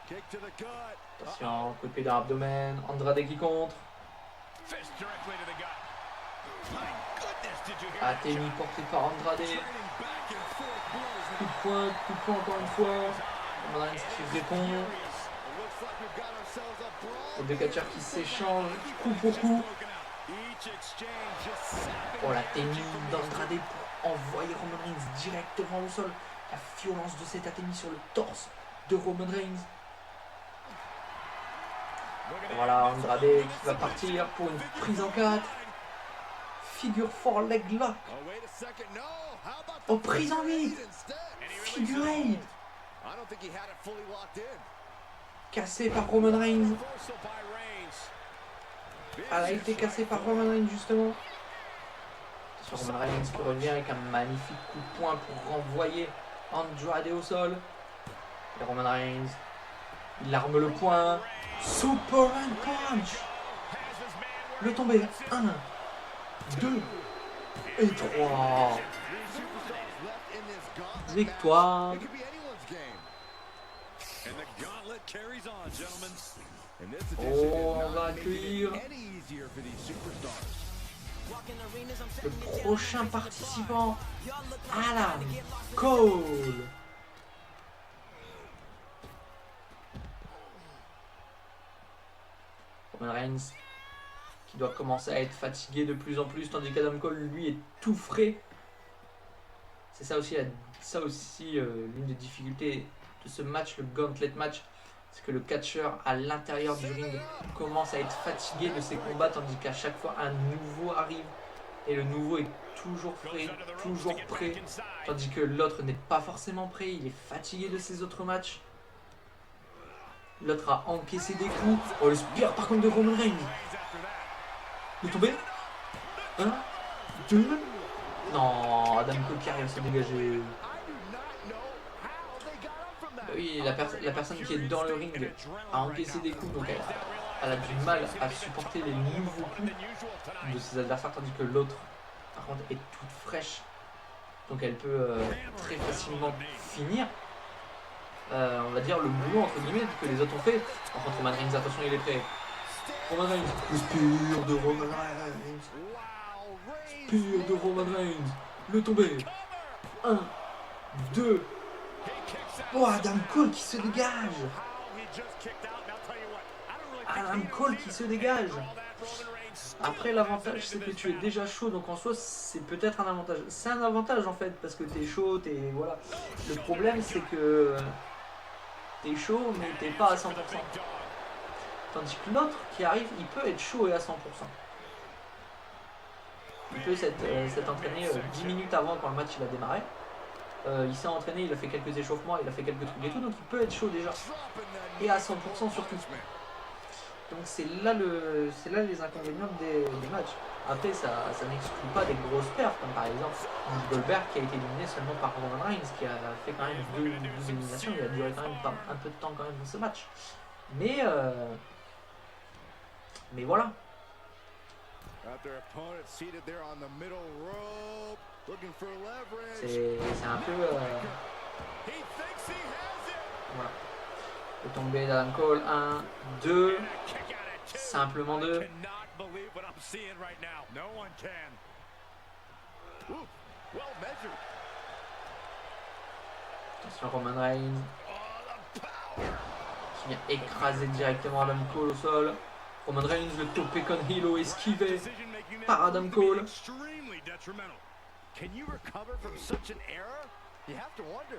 Kick to the gut. Attention, coup de pied dans l'abdomen. Andrade qui contre. Fist directly to the gut. My goodness, did you hear that Athénie shot? porté par Andrade. Trading back and forth blows. Coup de poing encore une fois. Roman Reigns qui répond. It looks like we've got ourselves a brawl. Les deux catcheurs qui s'échangent coup pour coup. Each exchange just sapping Oh, la the ténie energy from these d'Andrade pour envoyer Roman Reigns directement au sol. La violence de cette athénie sur le torse de Roman Reigns. Et voilà, Andrade qui va partir pour une prise en 4. Figure 4 leg lock. Oh, wait a second. No. How about Oh, the prise en 8. instead? Figure 8. I don't think he had it fully locked in. Cassé par Roman Reigns. Reversal by Reigns. Elle a été cassée par Roman Reigns justement. Sur Roman Reigns qui revient avec un magnifique coup de poing pour renvoyer Andrade au sol. Et Roman Reigns, il arme le poing. Superman Punch. Le tombé. 1, 2 et 3. Victoire. It could be anyone's game. And the gauntlet carries on, gentlemen. And this edition Oh, is on va not making it accueillir any easier for these superstars. le prochain participant, Adam Cole. Roman Reigns qui doit commencer à être fatigué de plus en plus, tandis qu'Adam Cole lui est tout frais. C'est ça aussi, l'une des difficultés de ce match, le gauntlet match, c'est que le catcheur à l'intérieur du ring commence à être fatigué de ses combats, tandis qu'à chaque fois un nouveau arrive et le nouveau est toujours frais, toujours prêt, tandis que l'autre n'est pas forcément prêt, il est fatigué de ses autres matchs. L'autre a encaissé des coups. Oh, le spear par contre de Roman Reigns. Il est tombé. 1, 2. Non, Adam Cole qui arrive à se dégager. Oui, la personne qui est dans le ring a encaissé des coups, donc elle a du mal à supporter les nouveaux coups de ses adversaires, tandis que l'autre, par contre, est toute fraîche. Donc elle peut très facilement finir, on va dire, le boulot entre guillemets que les autres ont fait. Par contre, Roman Reigns, attention, il est prêt. Roman Reigns, le spear de Roman Reigns. Spear de Roman Reigns. Le tombé. 1, 2. Oh, Adam Cole qui se dégage. Adam Cole qui se dégage. Après, l'avantage c'est que tu es déjà chaud, donc en soi c'est peut-être un avantage. C'est un avantage en fait, parce que t'es chaud, voilà. Le problème c'est que t'es chaud mais t'es pas à 100%. Tandis que l'autre qui arrive, il peut être chaud et à 100%. Il peut s'être entraîné 10 minutes avant quand le match il a démarré. Il s'est entraîné, il a fait quelques échauffements, il a fait quelques trucs et tout, donc il peut être chaud déjà. Et à 100% surtout. Donc c'est là les inconvénients des matchs. Après ça n'exclut pas des grosses perfs, comme par exemple Goldberg qui a été éliminé seulement par Roman Reigns, qui a fait quand même deux éliminations, il a duré quand même un peu de temps quand même dans ce match. Mais voilà. C'est un peu voilà. Le tombé d'Adam Cole, 1, 2, simplement 2. Attention Roman Reigns qui vient écraser directement Adam Cole au sol. Roman Reigns, le topé con hilo esquivé par Adam Cole. Can you recover from such an error? You have to wonder.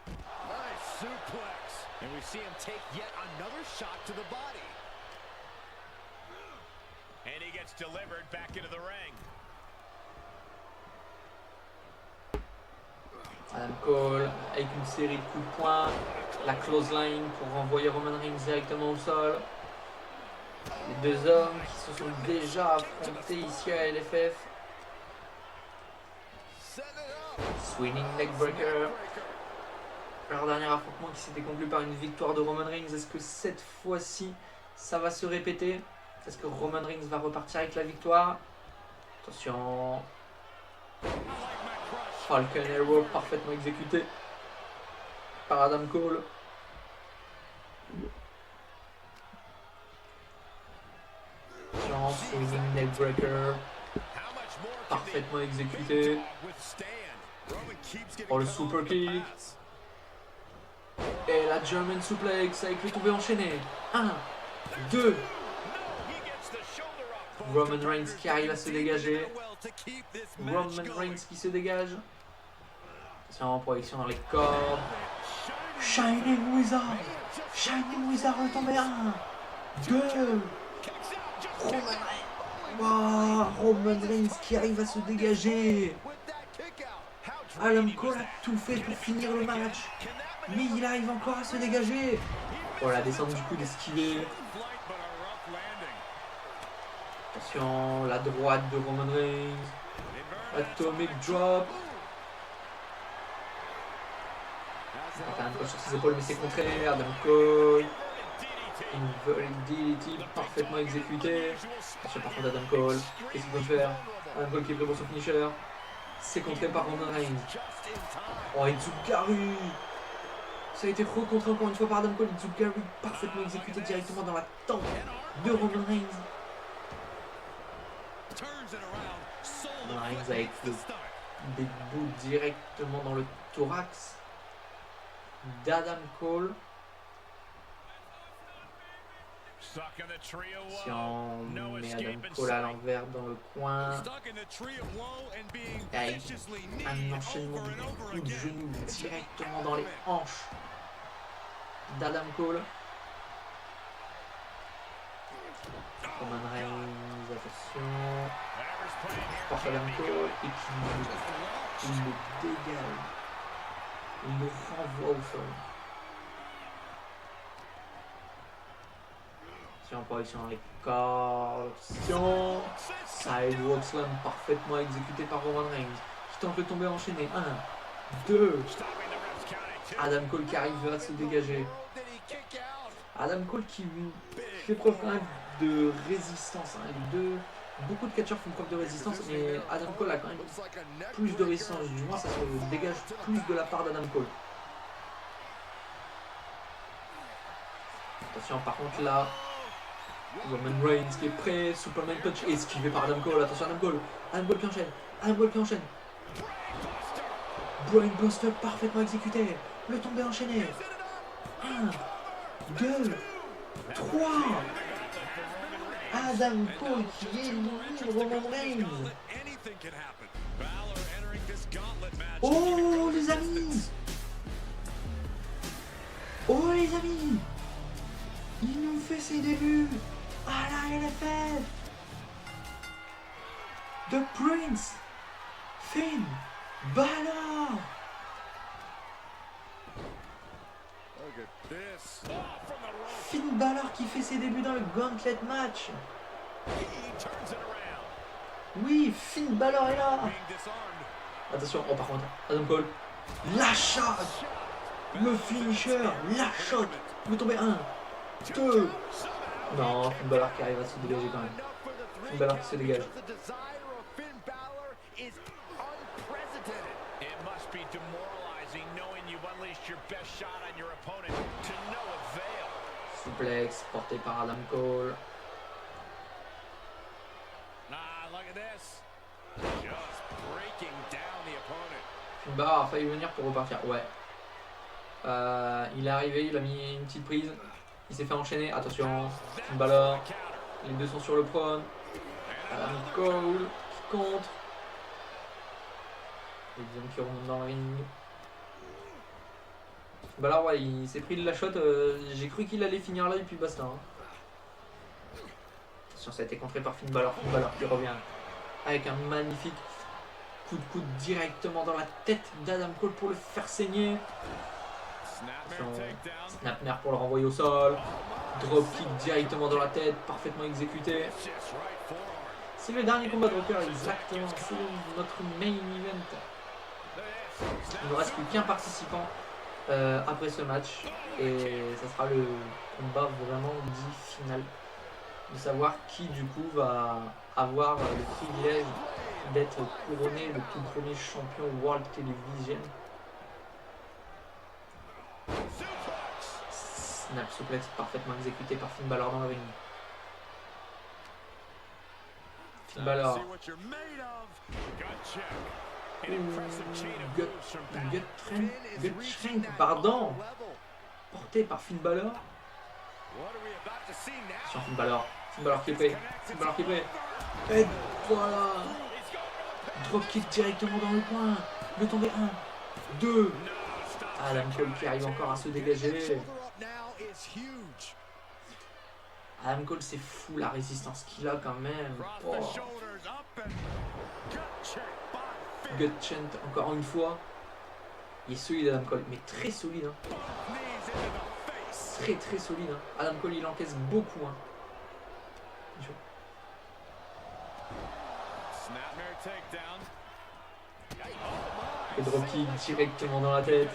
Nice suplex. And we see him take yet another shot to the body. And he gets delivered back into the ring. Adam Cole avec une série de coups de poing. La clothesline pour renvoyer Roman Reigns directement au sol. Les deux hommes qui se sont déjà affrontés ici à LFF. Swinging neckbreaker. Leur dernier affrontement qui s'était conclu par une victoire de Roman Reigns. Est-ce que cette fois-ci, ça va se répéter? Est-ce que Roman Reigns va repartir avec la victoire? Attention. Falcon Arrow parfaitement exécuté par Adam Cole. Attention, swinging neckbreaker. Parfaitement exécuté. Oh, le super kick. Et la German suplex avec le tombé enchaîné. 1, 2. Roman Reigns qui arrive à se dégager. Roman Reigns qui se dégage. Attention en projection dans les cordes. Shining Wizard. Shining Wizard retombé. 1, 2. Roman Reigns. Wow, Roman Reigns qui arrive à se dégager. Adam Cole a tout fait pour finir le match. Mais il arrive encore à se dégager. Oh, la descente du coup d'esquiver. Attention, la droite de Roman Reigns. Atomic drop. Adam Cole sur ses épaules, mais c'est contré. Adam Cole. Inverted DDT parfaitement exécuté. Attention par contre Adam Cole. Qu'est-ce qu'il peut faire? Adam Cole qui est prêt pour son finisher. C'est contré par Roman Reigns. Oh, Itzugaru. Ça a été recontré encore une fois par Adam Cole. Itzugaru parfaitement exécuté directement dans la tempe de Roman Reigns. Roman Reigns avec des bouts directement dans le thorax d'Adam Cole. Si on met Adam Cole à l'envers dans le coin, avec un enchaînement de coups de genoux directement dans les hanches d'Adam Cole. Roman Reigns, attention, porte Adam Cole et puis il le dégage, il le renvoie au sol. En position dans les cordes. Sidewalk slam parfaitement exécuté par Roman Reigns qui tente le tomber enchaîné. 1, 2. Adam Cole qui arrive à se dégager. Adam Cole qui fait preuve quand même de résistance. Les deux, beaucoup de catcheurs font preuve de résistance, mais Adam Cole a quand même plus de résistance. Du moins, ça se dégage plus de la part d'Adam Cole. Attention, par contre là. Roman Reigns qui est prêt, Superman Punch esquivé par Adam Cole, attention Adam Cole qui enchaîne, Adam Cole qui enchaîne. Brainbuster parfaitement exécuté, le tombé enchaîné. 1, 2, 3. Adam Cole qui élimine Roman Reigns. Oh les amis. Oh les amis. Il nous fait ses débuts à la LFF. The Prince, Finn Balor. Finn Balor qui fait ses débuts dans le Gauntlet match. Oui, Finn Balor est là. Attention, oh par contre, Adam Cole, la shot, le finisher, la shot, vous tombez 1, 2. Non, Finn Balor qui arrive à se dégager quand même. Finn Balor qui se dégage. Suplex porté par Adam Cole. Finn Balor a failli venir pour repartir. Ouais. Il est arrivé, il a mis une petite prise. Il s'est fait enchaîner. Attention, Finn Balor. Les deux sont sur le prône. Adam Cole qui contre. Les deux qui remontent dans le ring. Balor, ouais, il s'est pris de la shot. J'ai cru qu'il allait finir là et puis basta. Hein. Attention, ça a été contré par Finn Balor. Finn Balor qui revient avec un magnifique coup de coude directement dans la tête d'Adam Cole pour le faire saigner. Snapmare pour le renvoyer au sol. Dropkick directement dans la tête, parfaitement exécuté. C'est le dernier combat de Rocker, exactement. C'est notre main event Il ne reste plus qu'un participant après ce match. Et ça sera le combat vraiment dit final. De savoir qui du coup va avoir le privilège d'être couronné le tout premier champion World Television. Snap suplex parfaitement exécuté par Finn Balor dans le ring. Finn Balor. Gut Shank, pardon. Porté par Finn Balor. Sur Finn Balor. Finn Balor qui est prêt. Finn Balor qui est prêt. Et voilà. Dropkick directement dans le coin. Le tomber 1, 2. Adam Cole qui arrive encore à se dégager. Adam Cole, c'est fou la résistance qu'il a quand même. Oh. Gut Chant encore une fois. Il est solide Adam Cole, mais très solide. Hein. Très solide. Hein. Adam Cole il encaisse beaucoup. Hein. Le dropkick directement dans la tête.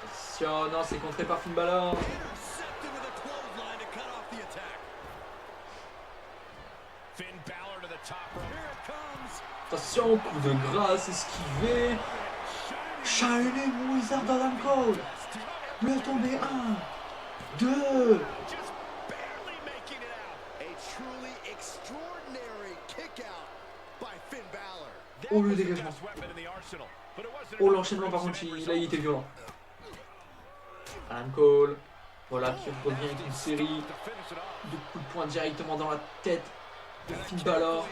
Attention, non, c'est contré par Finn Balor. Attention, coup de grâce esquivé. Shining Wizard Adam Cole. Le tombé 1, 2. Oh le dégagement. Oh l'enchaînement par contre, là il était violent. Adam Cole, voilà qui revient avec une série de coups de poing directement dans la tête de Finn Balor.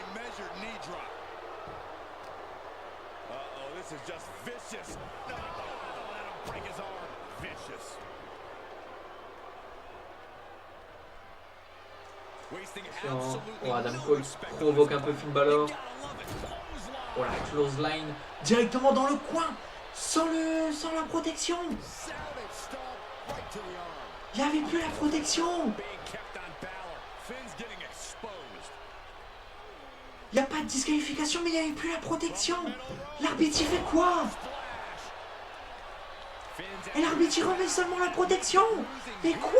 Oh, Adam Cole provoque un peu Finn Balor. Oh la close line directement dans le coin sans la protection. Il n'y avait plus la protection. Il n'y a pas de disqualification mais il n'y avait plus la protection. L'arbitre il fait quoi? Et l'arbitre il remet seulement la protection. Mais quoi?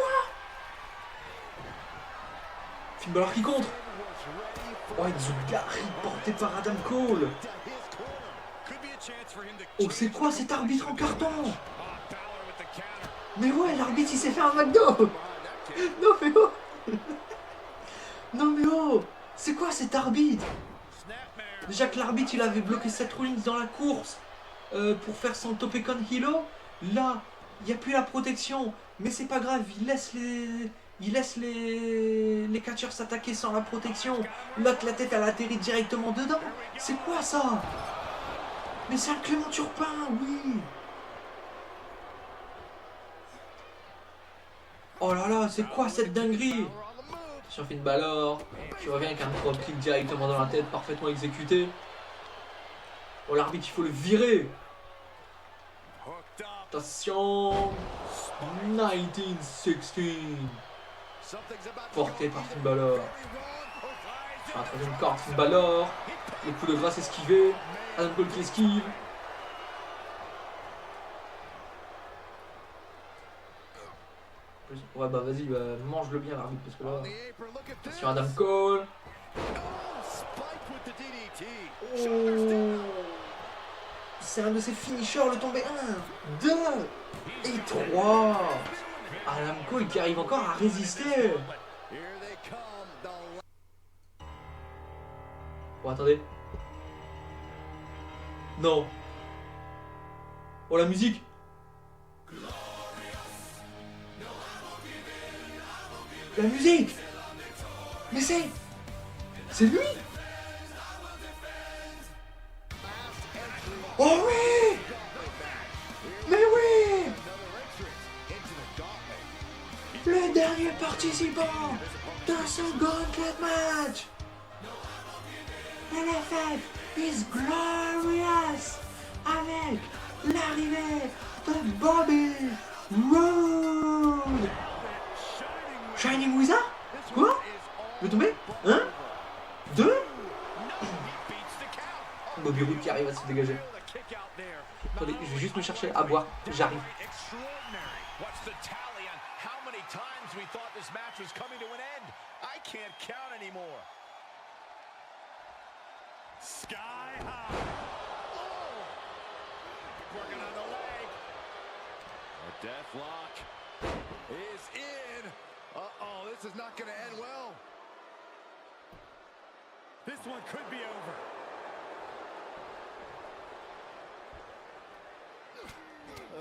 Finn Balor qui contre. Oh, Enzugari porté par Adam Cole. Oh, c'est quoi cet arbitre en carton? Mais ouais, l'arbitre il s'est fait un McDo. Non mais oh. Non mais oh. C'est quoi cet arbitre? Déjà que l'arbitre il avait bloqué Seth Rollins dans la course pour faire son Topekon Hilo. Là, il n'y a plus la protection. Mais c'est pas grave, il laisse les catcheurs s'attaquer sans la protection. L'autre, la tête, elle atterrit directement dedans. C'est quoi ça? Mais c'est un Clément Turpin, oui. Oh là là, c'est quoi cette dinguerie? Sur Finn Balor, qui revient avec un dropkick directement dans la tête, parfaitement exécuté. Oh, l'arbitre, il faut le virer. Attention. 1916. Porté par Finn Balor. Sur la troisième corde, Finn Balor. Le coup de grâce esquivé. Adam Cole qui esquive. Ouais bah vas-y, mange-le bien l'arbitre parce que là... Attention Adam Cole. Oh. C'est un de ses finishers, le tombé 1, 2 et 3. Adam Cole qui arrive encore à résister. Oh attendez. Non. Oh la musique. La musique. Mais c'est lui. Oh oui. Mais oui. Le dernier participant de ce gauntlet match. LFF is glorious avec l'arrivée de Bobby Roode. Bobby Roode qui arrive à se dégager. Attendez, je vais juste me chercher à boire. J'arrive. Sky high. Oh! Working on the leg. A death lock is in. Uh-oh, this is not going to end well. This one could be over.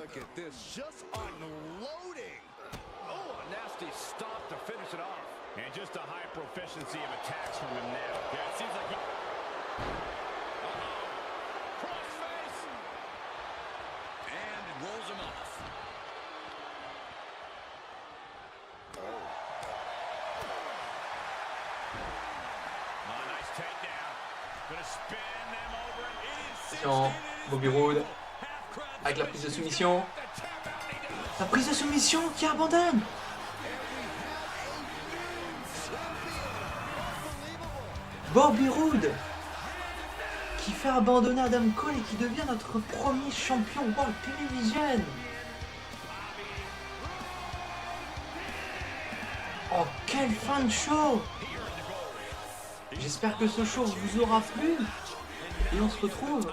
Look at this, just unloading. Oh, a nasty stop to finish it off. And just a high proficiency of attacks from him now. Yeah, it seems like he... Uh-oh. Crossface. And it rolls him off. Oh. Oh, nice takedown. Gonna spin them over and it is... Attention, Bobby Roode. Avec la prise de soumission. La prise de soumission qui abandonne. Bobby Roode qui fait abandonner Adam Cole et qui devient notre premier champion World Television. Oh, quelle fin de show! J'espère que ce show vous aura plu. Et on se retrouve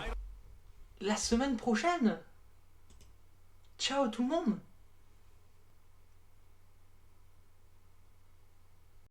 la semaine prochaine. Ciao tout le monde!